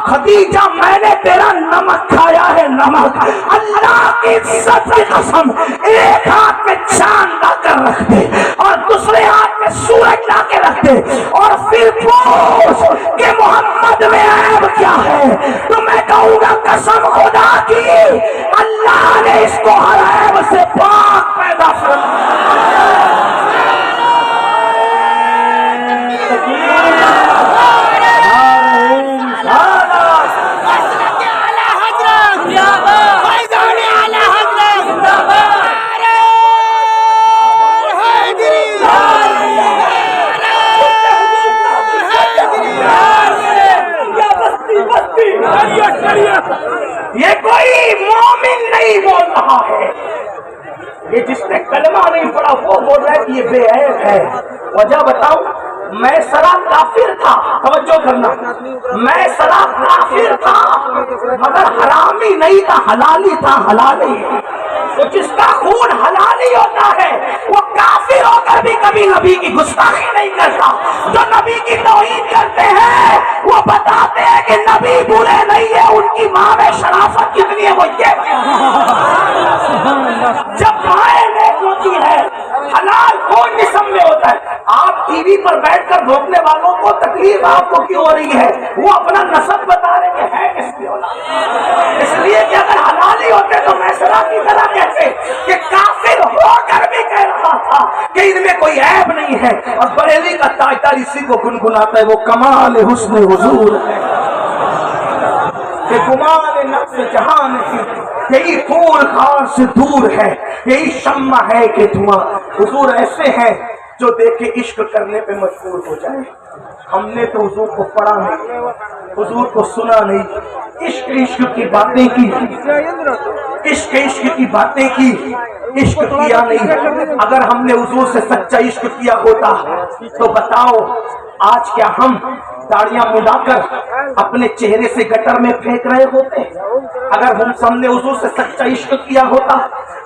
خدیجہ میں نے تیرا نمک کھایا ہے, نمک. اللہ کی عزت کی قسم, ایک ہاتھ میں چاند لا کر رکھ دے اور دوسرے ہاتھ میں سورج لا کے رکھ دے اور پھر پوچھ کہ محمد میں عیب کیا ہے, تو میں کہوں گا قسم خدا کی اللہ نے اس کو ہر عیب سے پاک پیدا فرمایا. یہ کوئی مومن نہیں بول رہا ہے, یہ جس نے کلمہ نہیں پڑھا وہ بول رہا ہے کہ یہ بے عیب ہے. وجہ بتاؤں, میں سرا کافر تھا, توجہ کرنا, میں سرا کافر تھا مگر حرامی نہیں تھا, حلالی تھا, حلالی. تو جس کا خون حلالی ہوتا ہے وہ کافر ہو کر بھی کبھی نبی کی گستاخی نہیں کرتا. جو نبی کی توہین کرتے ہیں وہ بتاتے ہیں کہ نبی برے نہیں ہے, ان کی ماں میں شرافت کتنی ہے وہ یہ. جب مائیں نیک ہوتی ہے حلال خون جسم میں ہوتا ہے. آپ ٹی وی پر بیٹھ کر بھوکنے والوں کو تکلیف آپ کو کیوں ہو رہی ہے, وہ اپنا نسب بتا رہے کہ ہے کس کی اولاد. اس لیے کہ اگر حلال ہی ہوتے تو میسرہ کی طرح کہتے کہ کافر ہو کر بھی کہہ رہا تھا کہ ان میں کوئی عیب نہیں ہے. اور بریلی کا تاجدار اسی کو گنگناتا ہے, وہ کمال حسن حضور ہے کہ گمان نفس جہان کی, یہی پھول خار سے دور ہے, یہی شمع ہے کہ دھواں. حضور ایسے ہیں جو دیکھے عشق کرنے پہ مجبور ہو جائے. ہم نے تو حضور کو پڑھا نہیں, حضور کو سنا نہیں, عشق عشق کی باتیں کی, عشق عشق کی باتیں کی, عشق کیا نہیں. اگر ہم نے حضور سے سچا عشق کیا ہوتا تو بتاؤ آج کیا ہم داڑیاں مڈا کر اپنے چہرے سے گٹر میں پھینک رہے ہوتے؟ اگر ہم نے حضور سے سچا عشق کیا ہوتا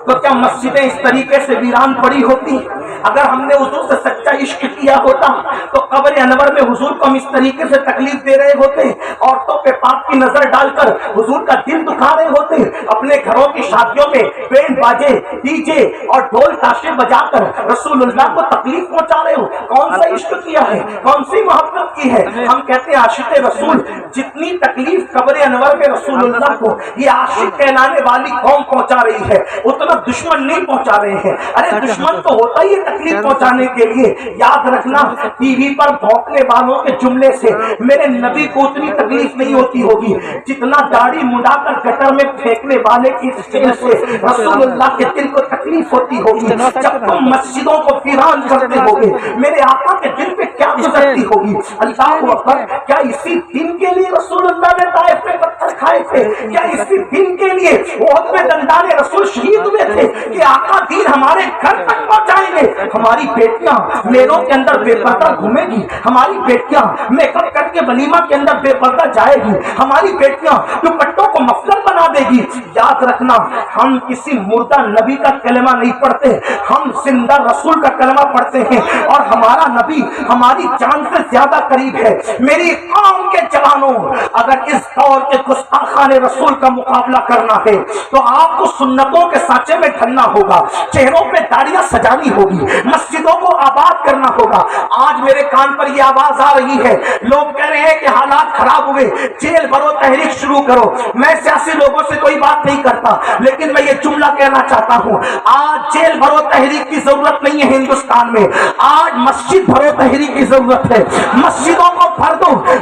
تو کیا مسجدیں اس طریقے سے ویران پڑی ہوتی؟ اگر ہم نے حضور سے سچا عشق کیا ہوتا تو قبر انور میں حضور کو ہم اس طریقے سے تکلیف دے رہے ہوتے, عورتوں پہ پاک کی نظر ڈال کر حضور کا دل دکھا رہے ہوتے, اپنے گھروں کی شادیوں میں بینڈ باجے ڈی جے اور ڈھول تاشے بجا کر رسول اللہ کو تکلیف پہنچا رہے ہو. کون سا عشق کیا ہے, کون سی محبت کی ہے؟ ہم کہتے ہیں عاشق رسول. جتنی تکلیف قبر انور میں رسول اللہ کو یہ عاشق کہلانے والی قوم پہنچا رہی ہے اتنا دشمن نہیں پہنچا رہے ہیں. ارے دشمن تو ہوتا ہی تکلیف پہنچانے کے لیے. یاد رکھنا ٹی وی پر بھونکنے والوں کے جملے سے میرے نبی کو اتنی تکلیف نہیں ہوتی ہوگی جتنا داڑھی منڈا کر گٹر میں پھینکنے والے کی اسٹیل سے رسول اللہ کے دل کو تکلیف ہوتی ہوگی. جب تم مسجدوں کو ویران کرتے ہوگے میرے آقا کے دل پہ کیا گزرتی ہوگی. اللہ اکبر, کیا اسی دن کے لیے رسول اللہ نے طائف میں پتھر کھائے تھے؟ کیا اسی دن کے لیے احد میں دندان رسول شہید ہوئے تھے کہ آقا دین ہمارے گھر تک پہنچائیں گے؟ ہماری بیٹیاں میلوں کے اندر بے پردہ گھومے گی, ہماری بیٹیاں میک اپ کر کے ولیمہ کے اندر بے پردہ جائے گی, ہماری بیٹیاں دوپٹوں کو مفلر بنا دے گی. یاد رکھنا ہم کسی مردہ نبی کا کلمہ نہیں پڑھتے, ہم زندہ رسول کا کلمہ پڑھتے ہیں اور ہمارا نبی ہماری جان سے زیادہ قریب ہے. میری قوم کے جوانوں, اگر اس دور کے گستاخان رسول کا مقابلہ کرنا ہے تو آپ کو سنتوں کے سانچے میں ڈھلنا ہوگا, چہروں پہ داڑیاں سجانی ہوگی, مسجدوں کو آباد کرنا ہوگا. آج میرے کان پر یہ آواز آ رہی ہے, لوگ کہہ رہے ہیں کہ حالات خراب ہوئے, جیل بھرو, تحریک شروع کرو. میں سیاسی لوگوں سے کوئی بات نہیں کرتا لیکن میں یہ جملہ کہنا چاہتا ہوں, آج جیل بھرو تحریک کی ضرورت نہیں ہے ہندوستان میں, آج مسجد بھرو تحریک کی ضرورت ہے. مسجدوں کو بھر دو,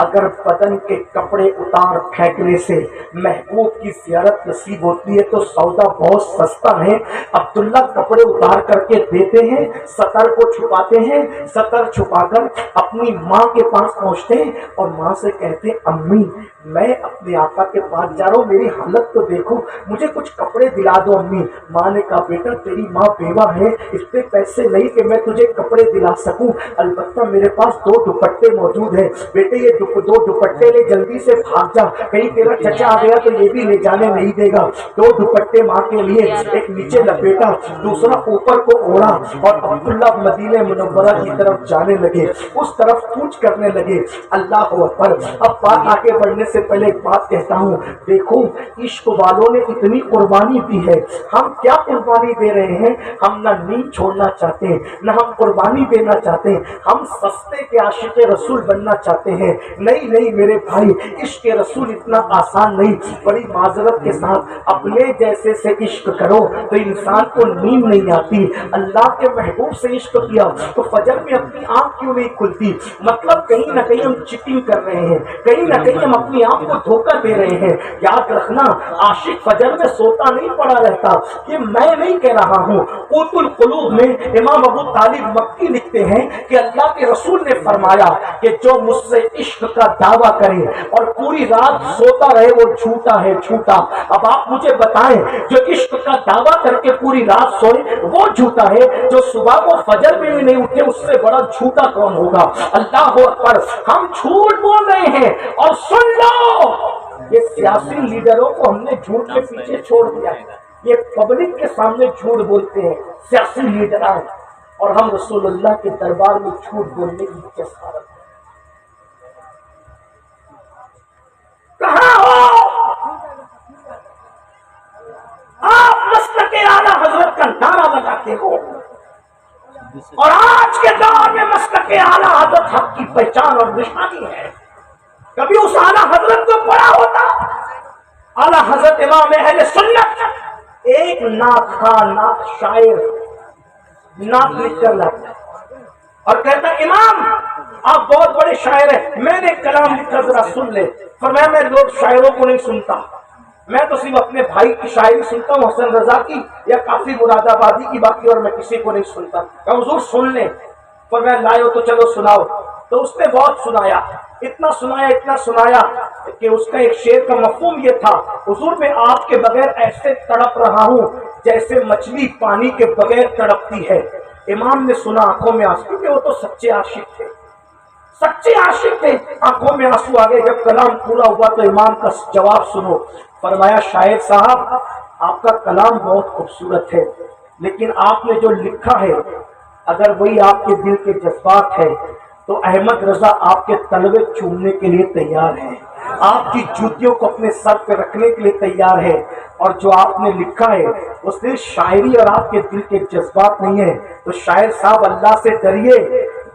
اگر بدن کے کپڑے اتار پھینکنے سے محبوب کی زیارت نصیب ہوتی ہے تو سودا بہت سستا ہے۔ عبداللہ کپڑے اتار کر کے دیتے ہیں، سطر کو چھپاتے ہیں، سطر چھپا کر اپنی ماں کے پاس پہنچتے ہیں اور ماں سے کہتے ہیں امی میں اپنے آقا کے پاس جا رہا ہوں، میری حالت تو دیکھو، مجھے کچھ کپڑے دلا دو امی۔ ماں نے کہا بیٹا تیری ماں بیوہ ہے، اس پہ پیسے نہیں کہ میں تجھے کپڑے دلا سکوں، البتہ میرے پاس 2 دوپٹے موجود ہیں، بیٹے یہ 2 دوپٹے لے جلدی سے بھاگ جا، کہیں تیرا چچا آ گیا تو یہ بھی لے جانے نہیں دے گا۔ 2 دوپٹے ماں کے لیے، ایک نیچے لپیٹا دوسرا اوپر کو اوڑا اور عبداللہ مدینہ منورہ کی طرف جانے لگے، اس طرف کوچ کرنے لگے۔ اللہ اکبر۔ اب بات آگے بڑھنے سے پہلے ایک بات کہتا ہوں، دیکھو عشق والوں نے اتنی قربانی دی ہے، ہم کیا قربانی دے رہے ہیں؟ ہم نہ نیند چھوڑنا چاہتے ہیں، نہ ہم قربانی دینا چاہتے ہیں، ہم سستے کے عاشق رسول بننا چاہتے ہیں۔ نہیں میرے بھائی، عشق رسول اتنا آسان نہیں۔ بڑی معذرت کے ساتھ اپنے جیسے سے عشق کرو تو انسان کو نیند نہیں آتی۔ اللہ کے محبوب سے عشق کیا تو فجر میں اپنی آنکھ کیوں نہیں کھلتی؟ مطلب کہیں نہ کہیں ہم چیٹنگ کر رہے ہیں، کہیں نہ کہیں ہم اپنی آنکھ کو دھوکہ دے رہے ہیں۔ یاد رکھنا عاشق فجر میں سوتا نہیں پڑا رہتا، یہ میں نہیں کہہ رہا ہوں، قوت القلوب میں امام ابو طالب مکی لکھتے ہیں کہ اللہ کے رسول نے فرمایا کہ جو مجھ سے عشق کا دعویٰ کرے اور پوری رات سوتا رہے وہ جھوٹا ہے، جھوٹا۔ اب آپ مجھے بتائیں جو عشق کا دعویٰ کر کے پوری رات سوئے وہ جھوٹا ہے، جو صبح کو فجر میں بھی نہیں اٹھے اس سے بڑا جھوٹا کون ہوگا؟ اللہ اکبر۔ ہم جھوٹ بول رہے ہیں اور سن لو یہ سیاسی لیڈروں کو ہم نے جھوٹ کے پیچھے چھوڑ دیا ہے، یہ پبلک کے سامنے جھوٹ بولتے ہیں سیاسی لیڈران، اور ہم رسول اللہ کے دربار میں جھوٹ بولنے کی جسارت کہاں ہو؟ آپ مسلک اعلیٰ حضرت کا نعرہ لگاتے ہو اور آج کے دور میں مسلک اعلیٰ حضرت حق کی پہچان اور نشانی ہے۔ کبھی اس اعلیٰ حضرت کو پڑھا ہوتا؟ اعلیٰ حضرت امام اہل سنت ایک نعت خواں، نعت شاعر نعت لکھ کر لاتا اور کہتا امام آپ بہت بڑے شاعر ہیں، میں نے کلام لکھا ذرا سن لے۔ فرمایا میں لوگ شاعروں کو نہیں سنتا، میں تو صرف اپنے بھائی کی شاعری سنتا ہوں، حسن رضا کی یا کافی مراد آبادی کی، باقی اور میں کسی کو نہیں سنتا۔ کہ حضور سن لیں، فرمایا لائے ہو تو چلو سناؤ۔ تو اس نے بہت سنایا، اتنا سنایا کہ اس کا ایک شعر کا مفہوم یہ تھا، حضور میں آپ کے بغیر ایسے تڑپ رہا ہوں جیسے مچھلی پانی کے بغیر تڑپتی ہے۔ امام نے سنا، آنکھوں میں آنسو، کیونکہ وہ تو سچے عاشق تھے، سچے عاشق تھے، آنکھوں میں آنسو آ گئے۔ جب کلام پورا ہوا تو امام کا جواب سنو۔ فرمایا شاعر صاحب آپ کا کلام بہت خوبصورت ہے، لیکن آپ نے جو لکھا ہے اگر وہی آپ کے دل کے جذبات ہے تو احمد رضا آپ کے تلوے چومنے کے لیے تیار ہے، آپ کی جوتیوں کو اپنے سر پہ رکھنے کے لیے تیار ہے، اور جو آپ نے لکھا ہے وہ صرف شاعری اور آپ کے دل کے جذبات نہیں ہے۔ تو شاعر صاحب اللہ سے ڈریے،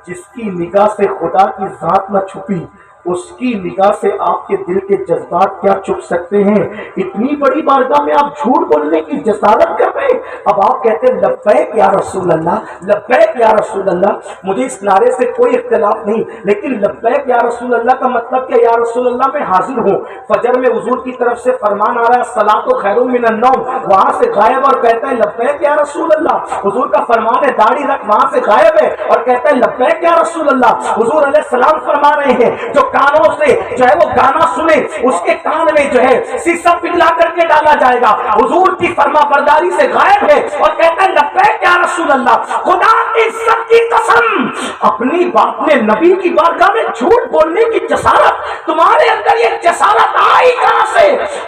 جس کی نگاہ سے خدا کی ذات نہ چھپی اس کی نگاہ سے آپ کے دل کے جذبات کیا چھپ سکتے ہیں؟ اتنی بڑی بارگاہ میں آپ جھوٹ بولنے کی جسارت کر رہے ہیں۔ اب آپ کہتے ہیں لبیک یا رسول اللہ، لبیک یا رسول اللہ، مجھے اس نعرے سے کوئی اختلاف نہیں، لیکن لبیک یا رسول اللہ کا مطلب کہ یا رسول اللہ میں حاضر ہوں۔ فجر میں حضور کی طرف سے فرمان آ رہا ہے الصلاۃ خیر من النوم، وہاں سے غائب اور کہتا ہے لبیک یا رسول اللہ۔ حضور کا فرمان ہے داڑھی رکھ، وہاں سے غائب ہے اور کہتا ہے لبیک یا رسول اللہ۔ حضور علیہ السلام فرما رہے ہیں جو کانوں سے جو ہے وہ گانا سنے اس کے کان میں جو ہے سیسا پگھلا کر کے ڈالا جائے گا۔ حضور کی فرما برداری سے غائب ہے اور کہتا ہے لبیک یا رسول اللہ۔ خدا کی عزت کی قسم، اپنی بات میں نبی کی بارگاہ میں جھوٹ بولنے کی جسارت، تمہارے اندر یہ جسارت آئی کہاں سے؟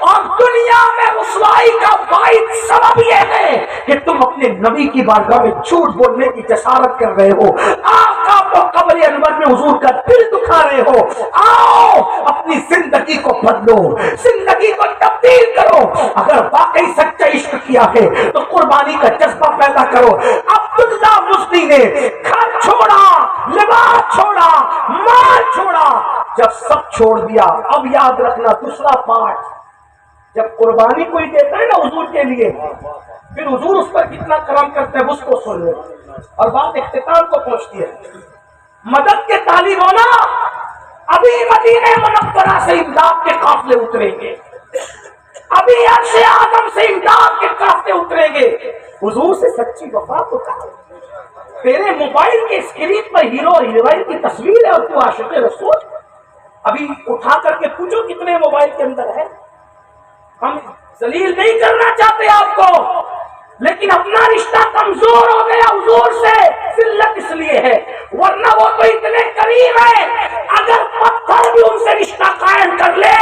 اور دنیا میں رسوائی کا واحد سبب یہ ہے کہ تم اپنے نبی کی بارگاہ میں جھوٹ بولنے کی جسارت کر رہے ہو، آقا کو قبر انور میں حضور کا دل دکھا رہے ہو۔ آؤ اپنی زندگی کو بدلو، زندگی کو تبدیل کرو۔ اگر واقعی سچا عشق کیا ہے تو قربانی کا جذبہ پیدا کرو۔ عبداللہ مزنی نے گھر چھوڑا، لباس چھوڑا، مال چھوڑا، جب سب چھوڑ دیا، اب یاد رکھنا دوسرا پارٹ، جب قربانی کوئی دیتا ہے نا حضور کے لیے، پھر حضور اس پر کتنا کرم کرتے ہیں اس کو سن لو، اور بات اختتام کو پہنچتی ہے۔ مدد کے طالب ہونا ابھی مدینہ منورہ سے امداد کے قافلے اتریں گے، ابھی عرش اعظم سے امداد کے قافلے اتریں گے۔ حضور سے سچی وفا تو کہا، تیرے موبائل کے اسکرین پر ہیرو اور ہیروئن کی تصویر ہے اور تو عاشق رسول۔ ابھی اٹھا کر کے پوچھو کتنے موبائل کے اندر ہے۔ ہم ذلیل نہیں کرنا چاہتے آپ کو، لیکن اپنا رشتہ کمزور ہو گیا حضور سے، ذلت اس لیے ہے، ورنہ وہ تو اتنے قریب ہے، اگر پتھر بھی ان سے رشتہ قائم کر لے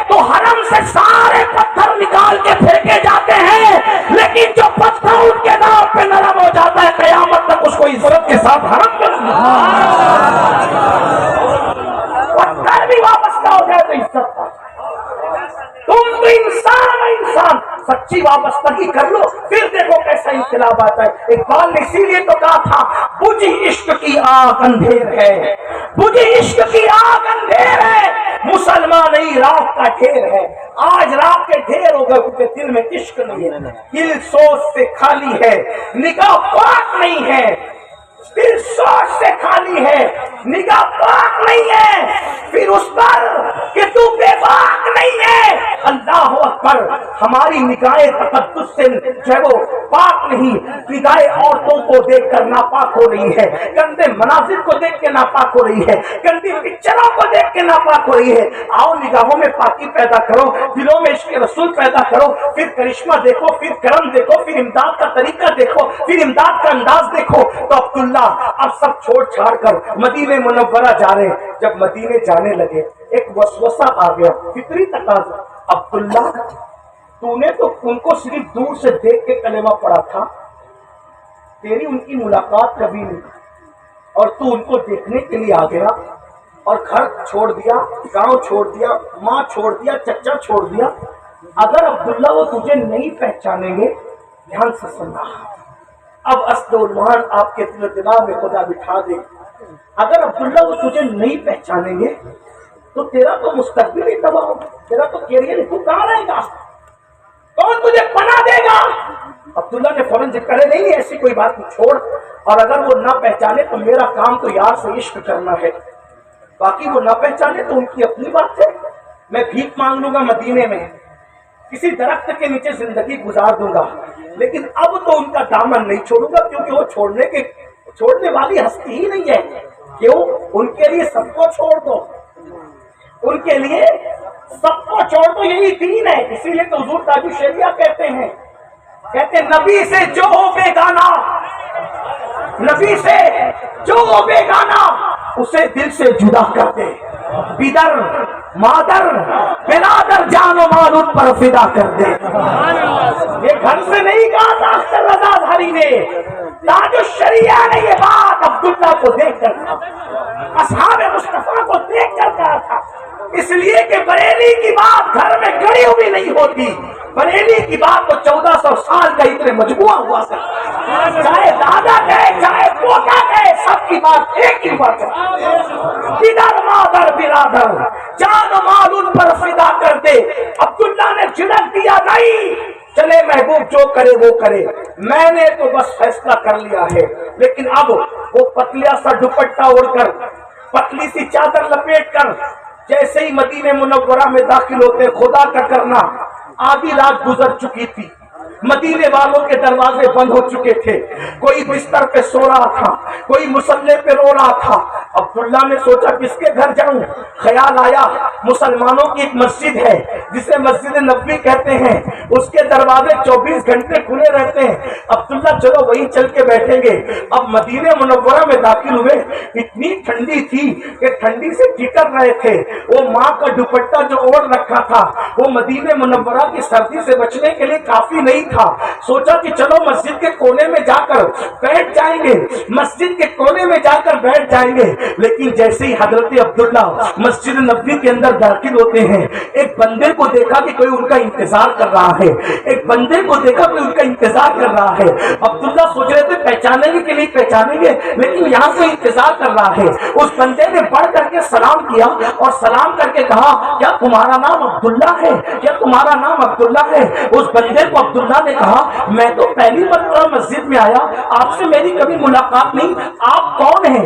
تو حرم سے سارے پتھر نکال کے پھینکے جاتے ہیں، لیکن جو پتھر ان کے نام پہ نرم ہو جاتا ہے قیامت تک اس کو عزت کے ساتھ حرم کر پتھر بھی وابستہ ہو جائے تو عزت کا۔ تم تو انسان سچی وابستگی کر لو، پھر دیکھو کیسا انقلاب آتا ہے۔ اقبال نے اسی لیے تو کہا تھا بجھی عشق کی آگ اندھیر ہے، بجھی عشق کی آگ اندھیر ہے، مسلمان نہیں رات کا ڈھیر ہے۔ آج رات کے ڈھیر ہو گئے کیونکہ دل میں عشق نہیں ہے، دل سوچ سے خالی ہے، نگاہ پاک نہیں ہے، دل سوچ سے خالی ہے، نگاہ پاک نہیں ہے، پھر اس پر کہ تو بے باک نہیں ہے۔ اللہ اکبر، ہماری نگاہیں تقدس سے جو ہے وہ پاک نہیں، نگاہیں عورتوں کو دیکھ کر ناپاک ہو رہی ہے، گندے مناظر کو دیکھ کے ناپاک ہو رہی ہے، گندی پکچروں کو دیکھ کے ناپاک ہو رہی ہے۔ آؤ نگاہوں میں پاکی پیدا کرو، دلوں میں عشق رسول پیدا کرو، پھر کرشمہ دیکھو، پھر کرم دیکھو، پھر امداد کا طریقہ دیکھو، پھر امداد کا انداز دیکھو۔ تو عبداللہ اب سب چھوڑ چھاڑ کر مدینہ منورہ جا رہے ہیں۔ جب مدینے جانے لگے ایک وسوسہ آ گیا، فطری تقاضا، عبداللہ تو نے تو ان کو صرف دور سے دیکھ کے کلمہ پڑھا تھا، تیری ان کی ملاقات کبھی نہیں، اور تو ان کو دیکھنے کے لیے آ گیا اور گھر چھوڑ دیا، گاؤں چھوڑ دیا، ماں چھوڑ دیا، چچا چھوڑ دیا۔ اگر عبداللہ وہ تجھے نہیں پہچانیں گے، دھیان سے سننا، اب اسد المان آپ کے دل و دماغ میں خدا بٹھا دے، اگر عبداللہ وہ تجھے نہیں پہچانیں گے تو تیرا تو مستقبل ہی تباہ ہوگا، تیرا تو کیریئر، تو کہاں رہے گا، کون تجھے پناہ دے گا؟ عبداللہ نے فوراً ذکر کرے نہیں ایسی کوئی بات نہیں، چھوڑ، اور اگر وہ نہ پہچانے تو میرا کام تو یار سے عشق کرنا ہے، باقی وہ نہ پہچانے تو ان کی اپنی بات ہے، میں بھیک مانگ لوں گا مدینے میں، کسی درخت کے نیچے زندگی گزار دوں گا، لیکن اب تو ان کا دامن نہیں چھوڑوں گا، کیونکہ وہ چھوڑنے والی ہستی ہی نہیں ہے۔ کیوں؟ ان کے لیے سب کو چھوڑ دو، ان کے لیے سب کو چھوڑ دو، یہی دین ہے۔ اسی لیے تو حضور تاج الشریعہ کہتے ہیں نبی سے جو ہو بیگانہ، نبی سے جو ہو بیگانہ اسے دل سے جدا کر دے، بدر مادر برادر جان و مال ان پر فدا کر دے۔ یہ گھر سے نہیں کہا تھا اختر رضا دھاری نے، تاج الشریعہ نے یہ بات عبداللہ کو دیکھ کر کہا، اصحاب مصطفیٰ کو دیکھ کر کہا تھا، اس لیے کہ بریلی کی بات گھر میں گڑی ہوئی نہیں ہوتی، بریلی کی بات تو 1400 سال کا اتنے مجموعہ ہوا تھا، چاہے دادا کہے چاہے پوتا کہے سب کی بات ایک ہی بات ہے، بدر مادر برادر جان و مال ان پر فدا کر دے۔ عبداللہ نے جھڑک دیا نہیں، چلے محبوب جو کرے وہ کرے، میں نے تو بس فیصلہ کر لیا ہے، لیکن اب وہ پتلیا سا دوپٹہ اوڑھ کر، پتلی سی چادر لپیٹ کر جیسے ہی مدینہ منورہ میں داخل ہوتے، خدا کا کرنا آدھی رات گزر چکی تھی، مدینے والوں کے دروازے بند ہو چکے تھے، کوئی بستر پہ سو رہا تھا، کوئی مصلے پہ رو رہا تھا۔ عبداللہ نے سوچا کس کے گھر جاؤں، خیال آیا مسلمانوں کی ایک مسجد ہے جسے مسجد نبوی کہتے ہیں، اس کے دروازے 24 گھنٹے کھلے رہتے ہیں، عبداللہ چلو وہیں چل کے بیٹھیں گے۔ اب مدینہ منورہ میں داخل ہوئے، اتنی ٹھنڈی تھی کہ ٹھنڈی سے ٹھٹر رہے تھے، وہ ماں کا دوپٹہ جو اوڑھ رکھا تھا وہ مدینہ منورہ کی سردی سے بچنے کے لیے کافی نہیں تھا۔ سوچا کہ چلو مسجد کے کونے میں جا کر بیٹھ جائیں گے، مسجد کے کونے میں جا کر بیٹھ جائیں گے، لیکن جیسے ہی حضرت عبداللہ مسجد نبوی کے اندر داخل ہوتے ہیں، ایک بندے کو دیکھا کہ کوئی ان کا انتظار کر رہا ہے، ایک بندے کو دیکھا کوئی ان کا انتظار کر رہا ہے۔ عبداللہ سوچ رہے تھے پہچانیں گے کہ نہیں پہچانیں گے، لیکن یہاں کوئی انتظار کر رہا ہے۔ اس بندے نے بڑھ کر کے سلام کیا اور سلام کر کے کہا کیا تمہارا نام عبداللہ ہے، کیا تمہارا نام عبداللہ ہے؟ اس بندے کو عبداللہ نے کہا میں تو پہلی مرتبہ مسجد میں آیا، آپ سے میری کبھی ملاقات نہیں، آپ کون ہیں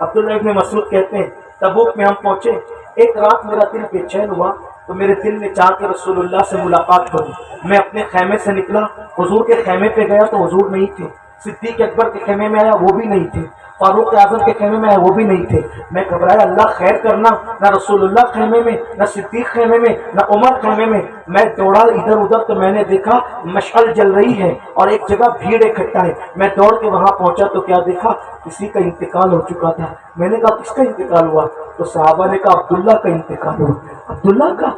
عبداللہ ابن مسعود کہتے ہیں تبوک میں ہم پہنچے، ایک رات میرا دل بے چین ہوا تو میرے دل نے چاہ کے رسول اللہ سے ملاقات کروں۔ میں اپنے خیمے سے نکلا، حضور کے خیمے پہ گیا تو حضور نہیں تھے، صدیق اکبر کے خیمے میں آیا وہ بھی نہیں تھے، فاروق اعظم کے خیمے میں آیا وہ بھی نہیں تھے۔ میں گھبرایا، اللہ خیر کرنا، نہ رسول اللہ خیمے میں، نہ صدیق خیمے میں، نہ عمر خیمے میں۔ میں دوڑا ادھر ادھر تو میں نے دیکھا مشعل جل رہی ہے اور ایک جگہ بھیڑ اکٹھا ہے۔ میں دوڑ کے وہاں پہنچا تو کیا دیکھا، کسی کا انتقال ہو چکا تھا۔ میں نے کہا کس کا انتقال ہوا؟ تو صحابہ نے کہا عبداللہ کا انتقال ہوا۔ عبداللہ کا؟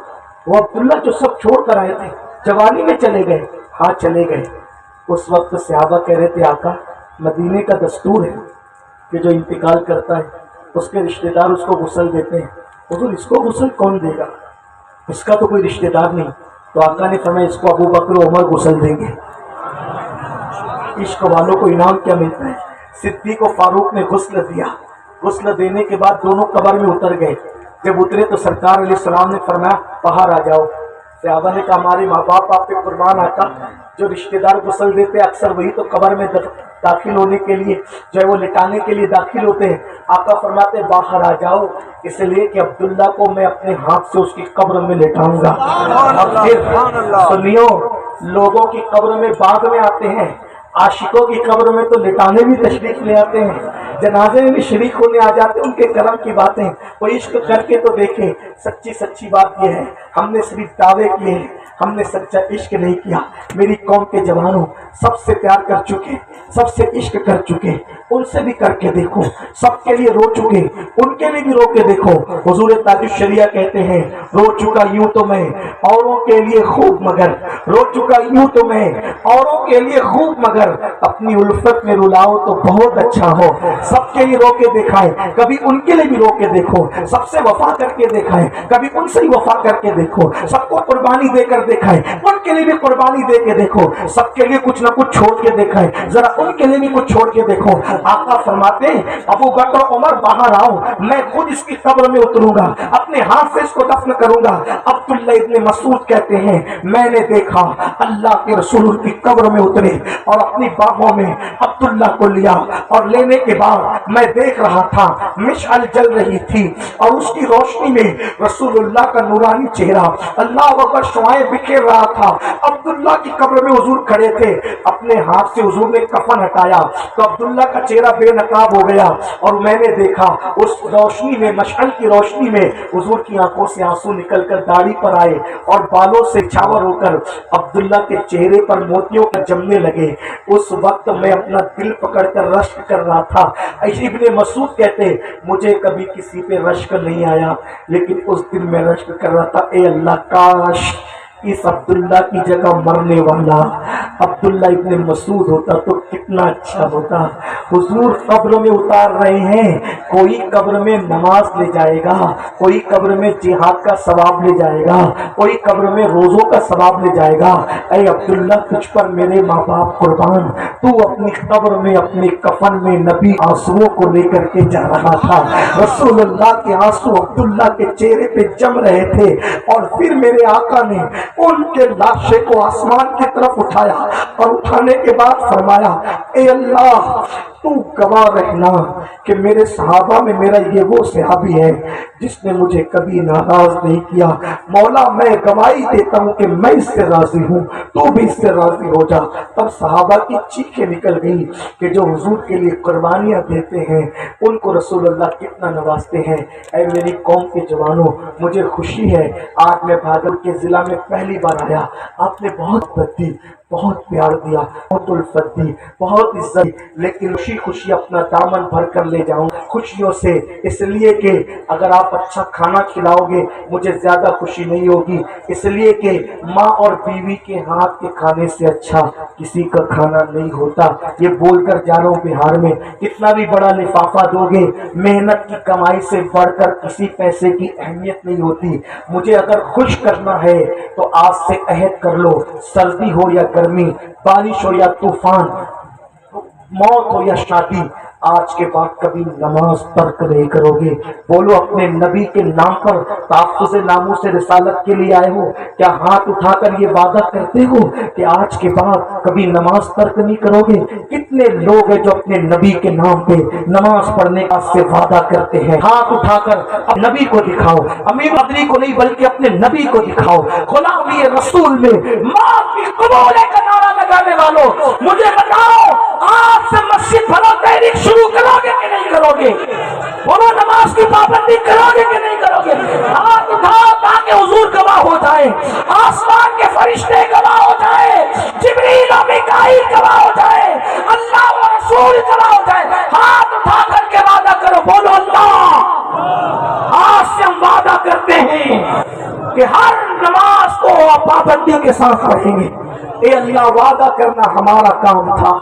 وہ عبداللہ جو سب چھوڑ کر آئے تھے، جوانی میں چلے گئے؟ ہاں چلے گئے۔ اس وقت صحابہ کہہ رہے تھے آقا مدینے کا دستور ہے کہ جو انتقال کرتا ہے اس کے رشتہ دار اس کو غسل دیتے ہیں۔ حضور اس کو غسل کون دے گا، اس کا تو کوئی رشتہ دار نہیں۔ تو آقا نے فرمایا اس کو ابو بکر و عمر غسل دیں گے۔ عشق والوں کو انعام کیا ملتا ہے؟ صدیق و فاروق نے غسل دیا، غسل دینے کے بعد دونوں قبر میں اتر گئے۔ جب اترے تو سرکار علیہ السلام نے فرمایا باہر آ جاؤ۔ صحابہ نے کہا ہمارے ماں باپ آپ پہ قربان آقا، جو رشتہ دار غسل دیتے اکثر وہی تو قبر میں داخل ہونے کے لیے جو ہے وہ لٹانے کے لیے داخل ہوتے ہیں۔ آقا فرماتے باہر آ جاؤ، اس لیے کہ عبداللہ کو میں اپنے ہاتھ سے اس کی قبر میں لٹاؤں گا۔ اور پھر سنیو، لوگوں کی قبر میں بعد میں آتے ہیں، عاشقوں کی قبر میں تو لٹانے بھی تشریف لے آتے ہیں، جنازے میں بھی شریک ہونے آ جاتے ہیں۔ ان کے کرم کی باتیں وہ عشق کر کے تو دیکھیں۔ سچی بات یہ ہے ہم نے صرف دعوے کیے ہیں، ہم نے سچا عشق نہیں کیا۔ میری قوم کے جوانوں سب سے پیار کر چکے، سب سے عشق کر چکے، ان سے بھی کر کے دیکھو۔ سب کے لیے رو چکے، ان کے لیے بھی رو کے دیکھو۔ حضور تاج الشریعہ کہتے ہیں رو چکا یوں تو میں اوروں کے لیے خوب، مگر رو چکا یوں تو میں اوروں کے لیے خوب، مگر اپنی الفت میں رلاؤ تو بہت اچھا ہو۔ سب کے لیے رو کے دیکھا ہے، کبھی ان کے لیے بھی رو کے دیکھو۔ سب سے وفا کر کے دیکھا ہے، کبھی ان سے ہی وفا کر کے دیکھو۔ سب کو قربانی دے کر دیکھا ہے، ان کے لیے بھی قربانی دے کے دیکھو۔ سب کے لیے کچھ نہ کچھ چھوڑ کے دیکھا ہے، ذرا ان کے لیے بھی کچھ چھوڑ کے دیکھو۔ آقا فرماتے ہیں ابو بکر عمر باہر آؤ، میں خود اس کی قبر میں اتروں گا، اپنے ہاتھ سے اس کو دفن کروں گا۔ عبداللہ ابن مسعود کہتے ہیں میں نے دیکھا اللہ کے رسول کی قبر میں اترے اور اپنی باہوں میں عبداللہ کو لیا، اور لینے کے بعد میں دیکھ رہا تھا مشعل جل رہی تھی اور اس کی روشنی میں رسول اللہ کا نورانی چہرہ اللہ اکبر شعائیں بکھیر رہا تھا۔ عبداللہ کی قبر میں حضور کھڑے تھے، اپنے ہاتھ سے حضور نے کفن ہٹایا تو عبداللہ کا چہرہ بے نقاب ہو گیا، اور میں نے دیکھا اس روشنی میں، مشعل کی روشنی میں حضور کی آنکھوں سے آنسو نکل کر داڑھی پر آئے اور بالوں سے چھاور ہو کر عبداللہ کے چہرے پر موتیوں کا جمنے لگے۔ اس وقت میں اپنا دل پکڑ کر رشک کر رہا تھا۔ ابن مسعود کہتے مجھے کبھی کسی پہ رشک نہیں آیا، لیکن اس دن میں رشک کر رہا تھا اے اللہ کاش اس عبداللہ کی جگہ مرنے والا عبداللہ ابن مسعود ہوتا تو کتنا اچھا ہوتا۔ حضور قبر میں اتار رہے ہیں، کوئی قبر میں نماز لے جائے گا، کوئی قبر میں جہاد کا ثواب لے جائے گا، کوئی قبر میں روزوں کا ثواب لے جائے گا۔ اے عبداللہ تجھ پر میرے ماں باپ قربان، تو اپنی قبر میں اپنے کفن میں نبی آنسوؤں کو لے کر کے جا رہا تھا۔ رسول اللہ کے آنسو عبداللہ کے چہرے پہ جم رہے تھے، اور پھر میرے آقا نے ان کے لاشے کو آسمان کی طرف اٹھایا اور اٹھانے کے بعد فرمایا اے اللہ تو گواہ رہنا کہ میرے صحابہ میں میرا یہ وہ صحابی ہے جس نے مجھے کبھی ناراض نہیں کیا۔ مولا میں گواہی دیتا ہوں کہ میں اس سے راضی ہوں، تو بھی اس سے راضی ہو جا۔ تب صحابہ کی چیخیں نکل گئی کہ جو حضور کے لیے قربانیاں دیتے ہیں ان کو رسول اللہ کتنا نوازتے ہیں۔ اے میری قوم کے جوانوں، مجھے خوشی ہے آج میں بھاگل کے ضلع میں پہلی بار آیا، آپ نے بہت مدد دی، بہت پیار دیا، بہت الفت دی، بہت عزت دی، لیکن خوشی خوشی اپنا دامن بھر کر لے جاؤں خوشیوں سے، اس لیے کہ اگر آپ اچھا کھانا کھلاؤ گے مجھے زیادہ خوشی نہیں ہوگی، اس لیے کہ ماں اور بیوی کے ہاتھ کے کھانے سے اچھا کسی کا کھانا نہیں ہوتا۔ یہ بول کر جا رہا ہوں بہار میں کتنا بھی بڑا لفافہ دو گے، محنت کی کمائی سے بڑھ کر کسی پیسے کی اہمیت نہیں ہوتی۔ مجھے اگر خوش کرنا ہے تو آج سے عہد کر لو، سردی ہو یا گرمی، بارش ہو یا طوفان، موت ہو یا شادی، آج کے بعد کبھی نماز ترک نہیں کرو گے. بولو اپنے نبی کے نام پر تحفظ ناموس رسالت کے لیے آئے ہو, کیا ہاتھ اٹھا کر یہ وعدہ کرتے ہو کہ آج کے بعد کبھی نماز ترک نہیں کرو گے؟ کتنے لوگ ہیں جو اپنے نبی کے نام پہ نماز پڑھنے کا سے وعدہ کرتے ہیں؟ ہاتھ اٹھا کر نبی کو دکھاؤ, امیر مدنی کو نہیں بلکہ اپنے نبی کو دکھاؤ. غلامی رسول میں ماں کی قبول کا نعرہ لگانے والوں مجھے بتاؤ, آج سے مسجد بھرو تحریک شروع کرو گے کہ نہیں کرو گے؟ بولو نماز کی پابندی کرو گے کہ نہیں کرو گے؟ ہاتھ اٹھاؤ تاکہ حضور گواہ ہو جائے, آسمان کے فرشتے گواہ ہو جائے, جبریل و میکائیل گواہ ہو جائے, اللہ و رسول گواہ ہو جائے. ہاتھ اٹھا کر کے وعدہ کرو, بولو اللہ آج سے ہم وعدہ کرتے ہیں کہ ہر نماز کو پابندی کے ساتھ پڑھیں گے. اے اللہ وعدہ کرنا ہمارا کام تھا,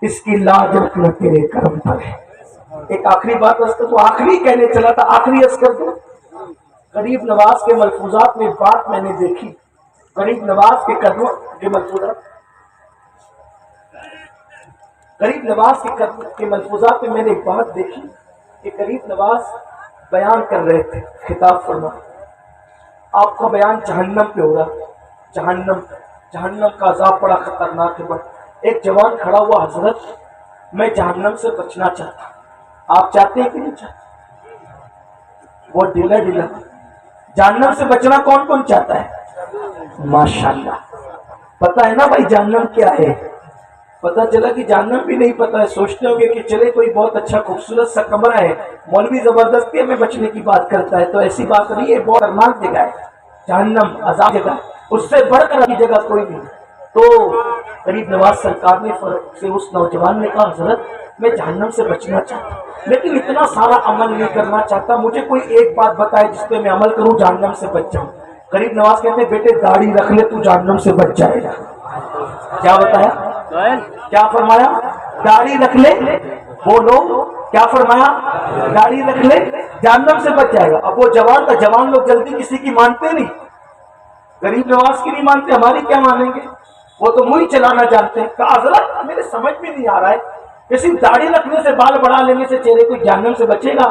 اس کی لاج رکھنا تیرے کرم پر ہے. ایک آخری بات تو آخری کہنے چلا تھا, آخری عرض کر دوں. غریب نواز کے ملفوظات میں بات میں نے دیکھی, غریب نواز کے قدموں کے ملفوظات, غریب نواز کے ملفوظات میں نے ایک بات دیکھی کہ غریب نواز بیان کر رہے تھے, خطاب فرما, آپ کا بیان جہنم پہ ہو رہا. جہنم کا عذاب بڑا خطرناک ہے. ایک جوان کھڑا ہوا, حضرت میں جہنم سے بچنا چاہتا. آپ چاہتے ہیں کہ نہیں چاہتے؟ وہ ڈھیلا جہنم سے بچنا کون کون چاہتا ہے؟ ماشاءاللہ. پتہ ہے نا بھائی جہنم کیا ہے؟ پتہ چلا کہ جہنم بھی نہیں پتہ ہے. سوچتے ہوں گے کہ چلے کوئی بہت اچھا خوبصورت سا کمرہ ہے, مولوی زبردستی میں بچنے کی بات کرتا ہے, تو ایسی بات نہیں ہے. بہت خطرناک جگہ ہے جہنم, عذاب جگہ, اس سے بڑھ کر کی جگہ کوئی نہیں. تو غریب نواز سرکار نے سے اس نوجوان نے کہا, حضرت میں جہنم سے بچنا چاہتا لیکن اتنا سارا عمل نہیں کرنا چاہتا, مجھے کوئی ایک بات بتائے جس پہ میں عمل کروں, جہنم سے بچ جاؤں. غریب نواز کہتے ہیں بیٹے داڑھی رکھ لے تو جہنم سے بچ جائے گا. کیا بتایا, کیا فرمایا؟ داڑھی رکھ لے. بولو کیا فرمایا؟ داڑھی رکھ لے جہنم سے بچ جائے گا. اب وہ جوان تھا, جوان لوگ جلدی کسی کی مانتے نہیں, غریب نواز کی نہیں مانتے, ہماری کیا مانیں گے؟ وہ تو منہ چلانا جانتے ہیں. کہا حضرت میرے سمجھ میں نہیں آ رہا ہے کہ صرف داڑھی رکھنے سے, بال بڑھا لینے سے چہرے کو جہنم سے بچے گا.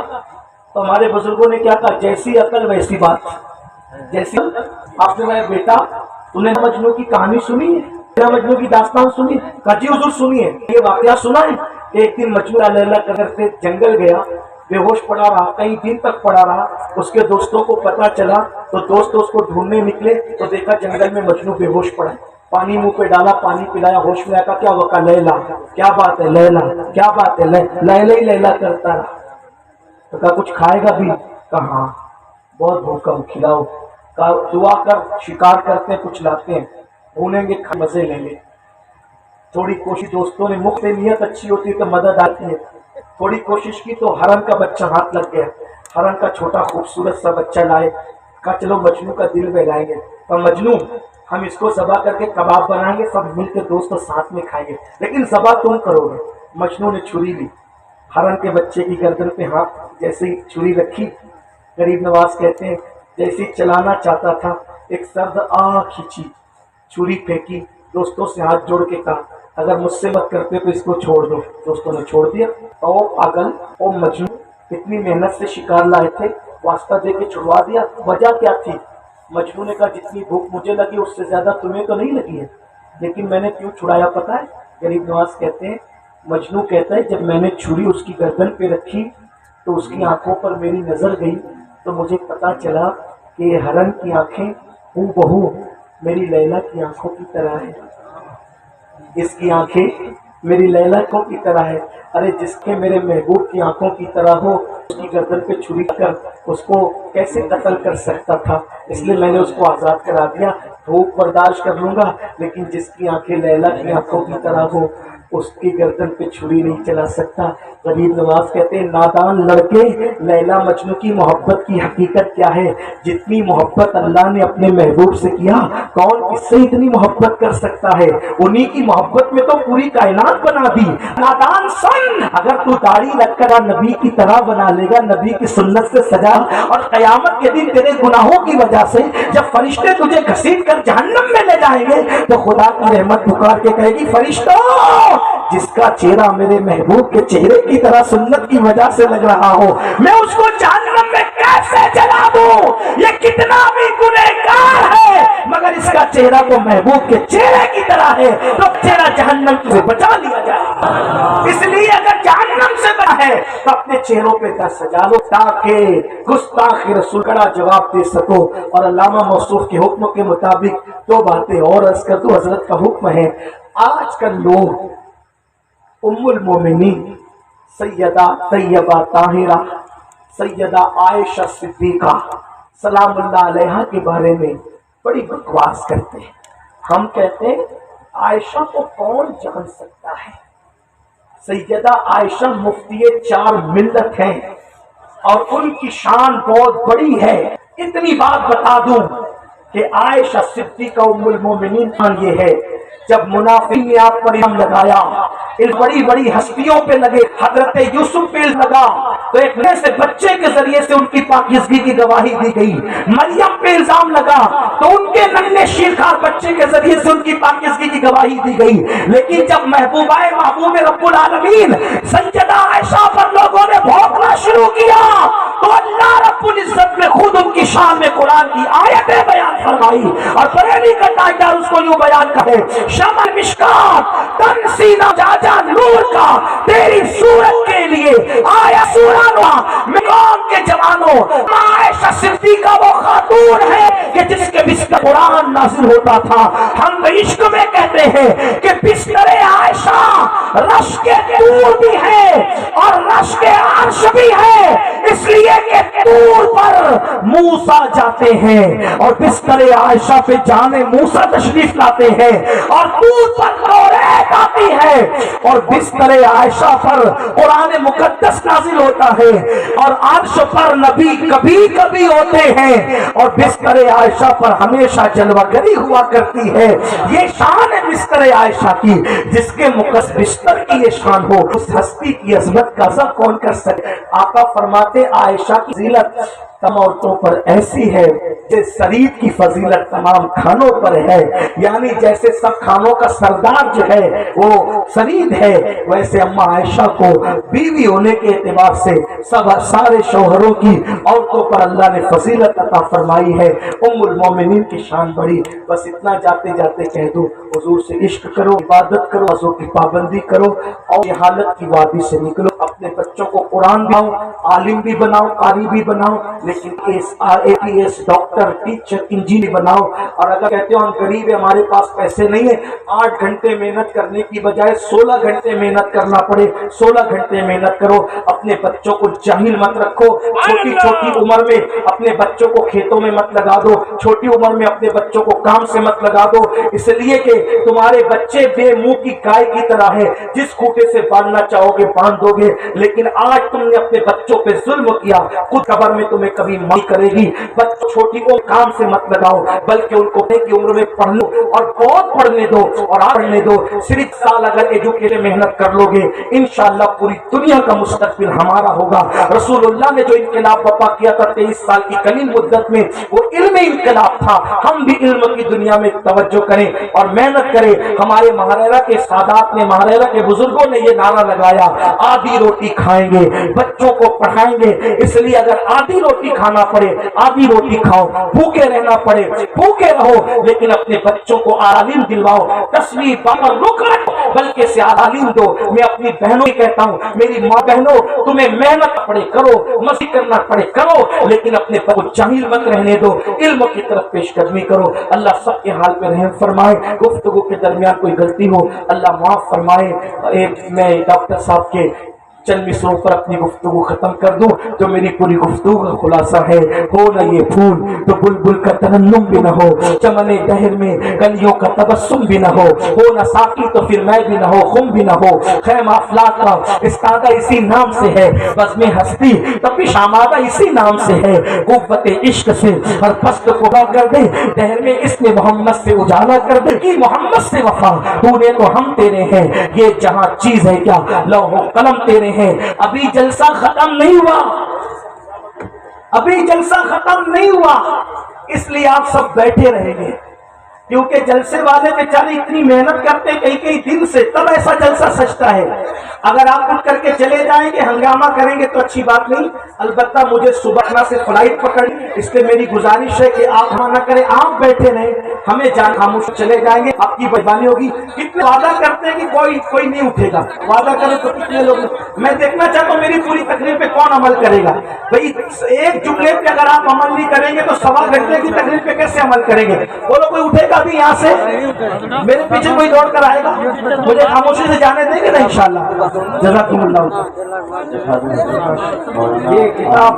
تو ہمارے بزرگوں نے کیا کہا, جیسی عقل ویسی بات. جیسی آپ نے میرا بیٹا تم نے مجنوں کی کہانی سنی ہے, مجنوں کی داستان سنی؟ کہا جی حضور سنی ہے. یہ واقعہ سنا ہے کہ ایک دن مجنوں لیلا کرتے جنگل گیا, بے ہوش پڑا رہا, کئی دن تک پڑا رہا. اس کے دوستوں کو پتا چلا تو دوست اس کو ڈھونڈنے نکلے تو دیکھا جنگل میں مجنوں بے ہوش پڑا. پانی منہ پہ ڈالا, پانی پلایا, ہوش میں آیا, کیا وقع لیلا, کیا بات ہے لیلا, کیا بات ہے لیلا ہی لیلا کرتا رہا. تو کہا کچھ کھائے گا بھی؟ کہا ہاں بہت بھوکا ہوں, کھلاؤ. کہا دعا کر, شکار کرتے ہیں کچھ لاتے ہیں, بھونیں گے مزے لیں گے. تھوڑی کوشش دوستوں نے, مفت نیت اچھی ہوتی ہے تو مدد آتی ہے. تھوڑی کوشش کی تو ہرن کا بچہ ہاتھ لگ گیا. ہرن کا چھوٹا خوبصورت سا بچہ لائے. کہا چلو مجنوں کا دل بہلائیں گے. اور مجنوں ہم اس کو ذبح کر کے کباب بنائیں گے, سب مل کے دوست ساتھ میں کھائیں گے, لیکن ذبح تم کرو گے. مجنوں نے چھری لی, ہرن کے بچے کی گردن پہ ہاتھ جیسے ہی چھری رکھی, غریب نواز کہتے ہیں جیسے چلانا چاہتا تھا ایک سرد آہ کھینچی, چھری پھینکی, دوستوں سے ہاتھ جوڑ کے کہا اگر مجھ سے مت کرتے تو اس کو چھوڑ دو. دوستوں نے چھوڑ دیا. او پاگل, او مجنوں, اتنی محنت سے شکار لائے تھے, واسطہ دے کے چھڑوا دیا. وجہ کیا تھی؟ مجنوں نے کہا جتنی بھوک مجھے لگی اس سے زیادہ تمہیں تو نہیں لگی ہے, لیکن میں نے کیوں چھڑایا پتہ ہے؟ غریب نواز کہتے ہیں, مجنوں کہتا ہے جب میں نے چھری اس کی گردن پہ رکھی تو اس کی آنکھوں پر میری نظر گئی تو مجھے پتا چلا کہ یہ ہرن کی آنکھیں ہو بہو میری لیلا کی آنکھوں کی طرح ہے. اس کی آنکھیں میری لیلا کی طرح ہے. ارے جس کے میرے محبوب کی آنکھوں کی طرح ہو, اس کی گردن پہ چھری کر اس کو کیسے قتل کر سکتا تھا؟ اس لیے میں نے اس کو آزاد کرا دیا. دھوپ برداشت کر لوں گا, لیکن جس کی آنکھیں لیلا کی آنکھوں کی طرح ہو اس کی گردن پہ چھری نہیں چلا سکتا. غریب نواز کہتے ہیں نادان لڑکے, لیلا مجنوں کی محبت کی حقیقت کیا ہے؟ جتنی محبت اللہ نے اپنے محبوب سے کیا, کون کس سے اتنی محبت کر سکتا ہے؟ انہی کی محبت میں تو پوری کائنات بنا دی. نادان سن, اگر تو داڑھی رکھ کر نبی کی طرح بنا لے گا, نبی کی سنت سے سجا, اور قیامت کے دن تیرے گناہوں کی وجہ سے جب فرشتے تجھے گھسیٹ کر جہنم میں لے جائیں گے تو خدا کی رحمت پکار کے کہے گی فرشتوں جس کا چہرہ میرے محبوب کے چہرے کی طرح سنت کی وجہ سے لگ رہا ہو، میں اس کو جہنم میں کیسے جلا دوں؟ یہ کتنا بھی گنہگار ہے مگر اس کا چہرہ تو محبوب کے چہرے کی طرح ہے، تو چہرہ جہنم سے بچا لیا جائے۔ اس لیے اگر جہنم سے بچا ہے تو اپنے چہروں پہ دست سجا لو تاکہ گستاخ رسول کا جواب دے سکو۔ اور علامہ موصوف کے حکم کے مطابق دو باتیں اور عرض کر دوں۔ حضرت کا حکم ہے، آج کل لوگ ام المومنین سیدہ طیبہ طاہرہ سیدہ عائشہ صدیقہ سلام اللہ علیہا کے بارے میں بڑی بکواس کرتے ہیں۔ ہم کہتے ہیں عائشہ کو کون جان سکتا ہے؟ سیدہ عائشہ مفتی 4 ملت ہیں اور ان کی شان بہت بڑی ہے۔ اتنی بات بتا دوں کہ عائشہ صدیقہ ام المومنین یہ ہے، جب منافقین نے آپ پر الزام لگایا، ان بڑی بڑی ہستیوں پہ لگے، حضرت یوسف پہ لگا تو ایک نئے سے بچے کے ذریعے سے ان کی پاکیزگی کی گواہی دی گئی، مریم پہ الزام لگا تو ان کے ننھے شیرخوار بچے کے ذریعے سے ان کی پاکیزگی کی گواہی دی گئی۔ لیکن جب محبوبہ محبوب رب العالمین سیدہ عائشہ پر لوگوں نے بھونکنا شروع کیا تو اللہ رب العزت نے خود ان کی شان میں قرآن کی آیتیں بیان فرمائی، اور بریلی کا ٹائٹل اس کو یوں بیان کرے، شمع مشکات تن سینہ جاجا نور کا تیری صورت کے لیے آیا سورانوا میں قوم کے جوانوں۔ عائشہ صدیقہ وہ خاتون ہے کہ جس کے بستر قرآن نازل ہوتا تھا۔ ہم عشق میں کہتے ہیں کہ بستر عائشہ رش کے طور بھی ہے اور رش کے عرش بھی ہے، اس لیے کہ طور پر موسیٰ جاتے ہیں اور بستر عائشہ پہ جانے موسیٰ تشریف لاتے ہیں، اور طور پر توریت آتی ہے اور بستر عائشہ پر قرآن مقدس نازل ہوتا ہے، اور عرش پر نبی کبھی کبھی ہوتے ہیں اور بستر عائشہ پر ہمیشہ جلوہ گری ہوا کرتی ہے۔ یہ شان ہے بستر عائشہ کی، جس کے مقدس بستر کی یہ شان ہو، اس ہستی کی عظمت کا سب کون کر سکے؟ آقا فرماتے عائشہ کی فضیلت تمام عورتوں پر ایسی ہے جیسے سرید کی فضیلت تمام کھانوں پر ہے، یعنی جیسے سب کھانوں کا سردار جو ہے وہ سرید ہے، ویسے اما عائشہ کو بیوی ہونے کے اعتبار سے سارے شوہروں کی عورتوں پر اللہ نے فضیلت عطا فرمائی ہے۔ ام المومنین کی شان بڑی۔ بس اتنا جاتے جاتے کہہ دو، حضور سے عشق کرو، عبادت کرو، وضو کی پابندی کرو اور یہ حالت کی وادی سے نکلو۔ اپنے بچوں کو قرآن بناؤ، عالم بھی بناؤ، قاری بھی بناؤ، لیکن APS ڈاکٹر ٹیچر انجینئر بناؤ۔ اور اگر کہتے ہو ہم غریب ہیں ہمارے پاس پیسے نہیں ہیں، 8 گھنٹے محنت کرنے کی بجائے 16 گھنٹے محنت کرنا پڑے، 16 گھنٹے محنت کرو۔ اپنے بچوں کو جاہل مت رکھو، چھوٹی چھوٹی عمر میں اپنے بچوں کو کھیتوں میں مت لگا دو، چھوٹی عمر میں اپنے بچوں کو کام سے مت لگا دو، اس لیے کہ تمہارے بچے بے منہ کی گائے کی طرح ہے، جس کھوٹے سے باندھنا چاہو گے باندھ دو گے۔ لیکن آج تم نے اپنے بچوں پہ ظلم کیا، خود قبر میں تمہیں کبھی ماں کرے گی۔ بچوں چھوٹی کو کام سے مت لگاؤ، بلکہ ان کو کی عمر میں پڑھ لو اور بہت پڑھنے دو اور پڑھنے دو۔ صرف سال اگر ایجوکیشن محنت کر لو گے انشاءاللہ پوری دنیا کا مستقبل ہمارا ہوگا۔ رسول اللہ نے جو انقلاب برپا کیا تھا 23 سال کی قلیل مدت میں، وہ علم انقلاب تھا۔ ہم بھی علم کی دنیا میں توجہ کریں اور محنت کریں۔ ہمارے مہاراجا کے سادات نے، مہاراجا کے بزرگوں نے یہ نعرہ لگایا، آدھی روٹی کھائیں گے، بچوں کو پڑھائیں گے۔ اس لیے اگر آدھی روٹی کھانا پڑے آدھی روٹی کھاؤ، بھوکے رہنا پڑے بھوکے رہو، لیکن اپنے بچوں کو عالم دلواؤ، 10ویں 12 رک رکھو بلکہ سے عالم دو۔ میں اپنی بہنوں کو کہتا ہوں، میری ماں بہنوں تمہیں محنت پڑے کرو، مستی کرنا پڑے کرو، لیکن اپنے بچوں کو جاہل مت رہنے دو، علم کی طرف پیش قدمی کرو۔ اللہ سب کے حال پہ رحم فرمائے۔ گفتگو کے درمیان کوئی غلطی ہو اللہ معاف فرمائے۔ میں ڈاکٹر صاحب کے چند مصروں پر اپنی گفتگو ختم کر دوں جو میری پوری گفتگو کا خلاصہ ہے۔ ہو نہ یہ پھول تو بلبل کا ترنم بھی نہ ہو، چمن دہر میں کلیوں کا تبسم بھی نہ ہو نہ ساقی تو پھر میں بھی نہ ہو، خم بھی نہ ہو۔ خیمہ افلاک کا استادہ اسی نام سے ہے، بزم ہستی تپش آمادہ اسی نام سے ہے۔ قوت عشق سے ہر پست کو کر دے، دہر میں اس نے محمد سے اجالا کر دے کہ محمد سے وفا تو نے تو ہم تیرے ہیں، یہ جہاں چیز ہے کیا لوح و قلم تیرے ہیں۔ ابھی جلسہ ختم نہیں ہوا، ابھی جلسہ ختم نہیں ہوا، اس لیے آپ سب بیٹھے رہیں گے۔ کیونکہ جلسے والے بیچارے اتنی محنت کرتے ہیں کئی کئی دن سے، تب ایسا جلسہ سجتا ہے۔ اگر آپ اٹھ کر کے چلے جائیں گے، ہنگامہ کریں گے تو اچھی بات نہیں۔ البتہ مجھے صبح سے فلائٹ پکڑی، اس لیے میری گزارش ہے کہ آپ نہ کریں، آپ بیٹھے رہیں، ہمیں جان خاموش چلے جائیں گے، آپ کی بےبانی ہوگی۔ کتنے وعدہ کرتے ہیں کہ کوئی نہیں اٹھے گا، وعدہ کرے تو کتنے لوگ؟ میں دیکھنا چاہتا ہوں میری پوری تقریر پہ کون عمل کرے گا۔ بھائی ایک جملے پہ اگر آپ عمل نہیں کریں گے تو سوا گھنٹے کی تقریر پہ کیسے عمل کریں گے؟ بولو کوئی اٹھے گا بھی یہاں سے؟ میرے پیچھے کوئی دوڑ کر آئے گا؟ مجھے خاموشی سے جانے دیں گے نا انشاءاللہ؟ جزاکم اللہ۔ یہ کتاب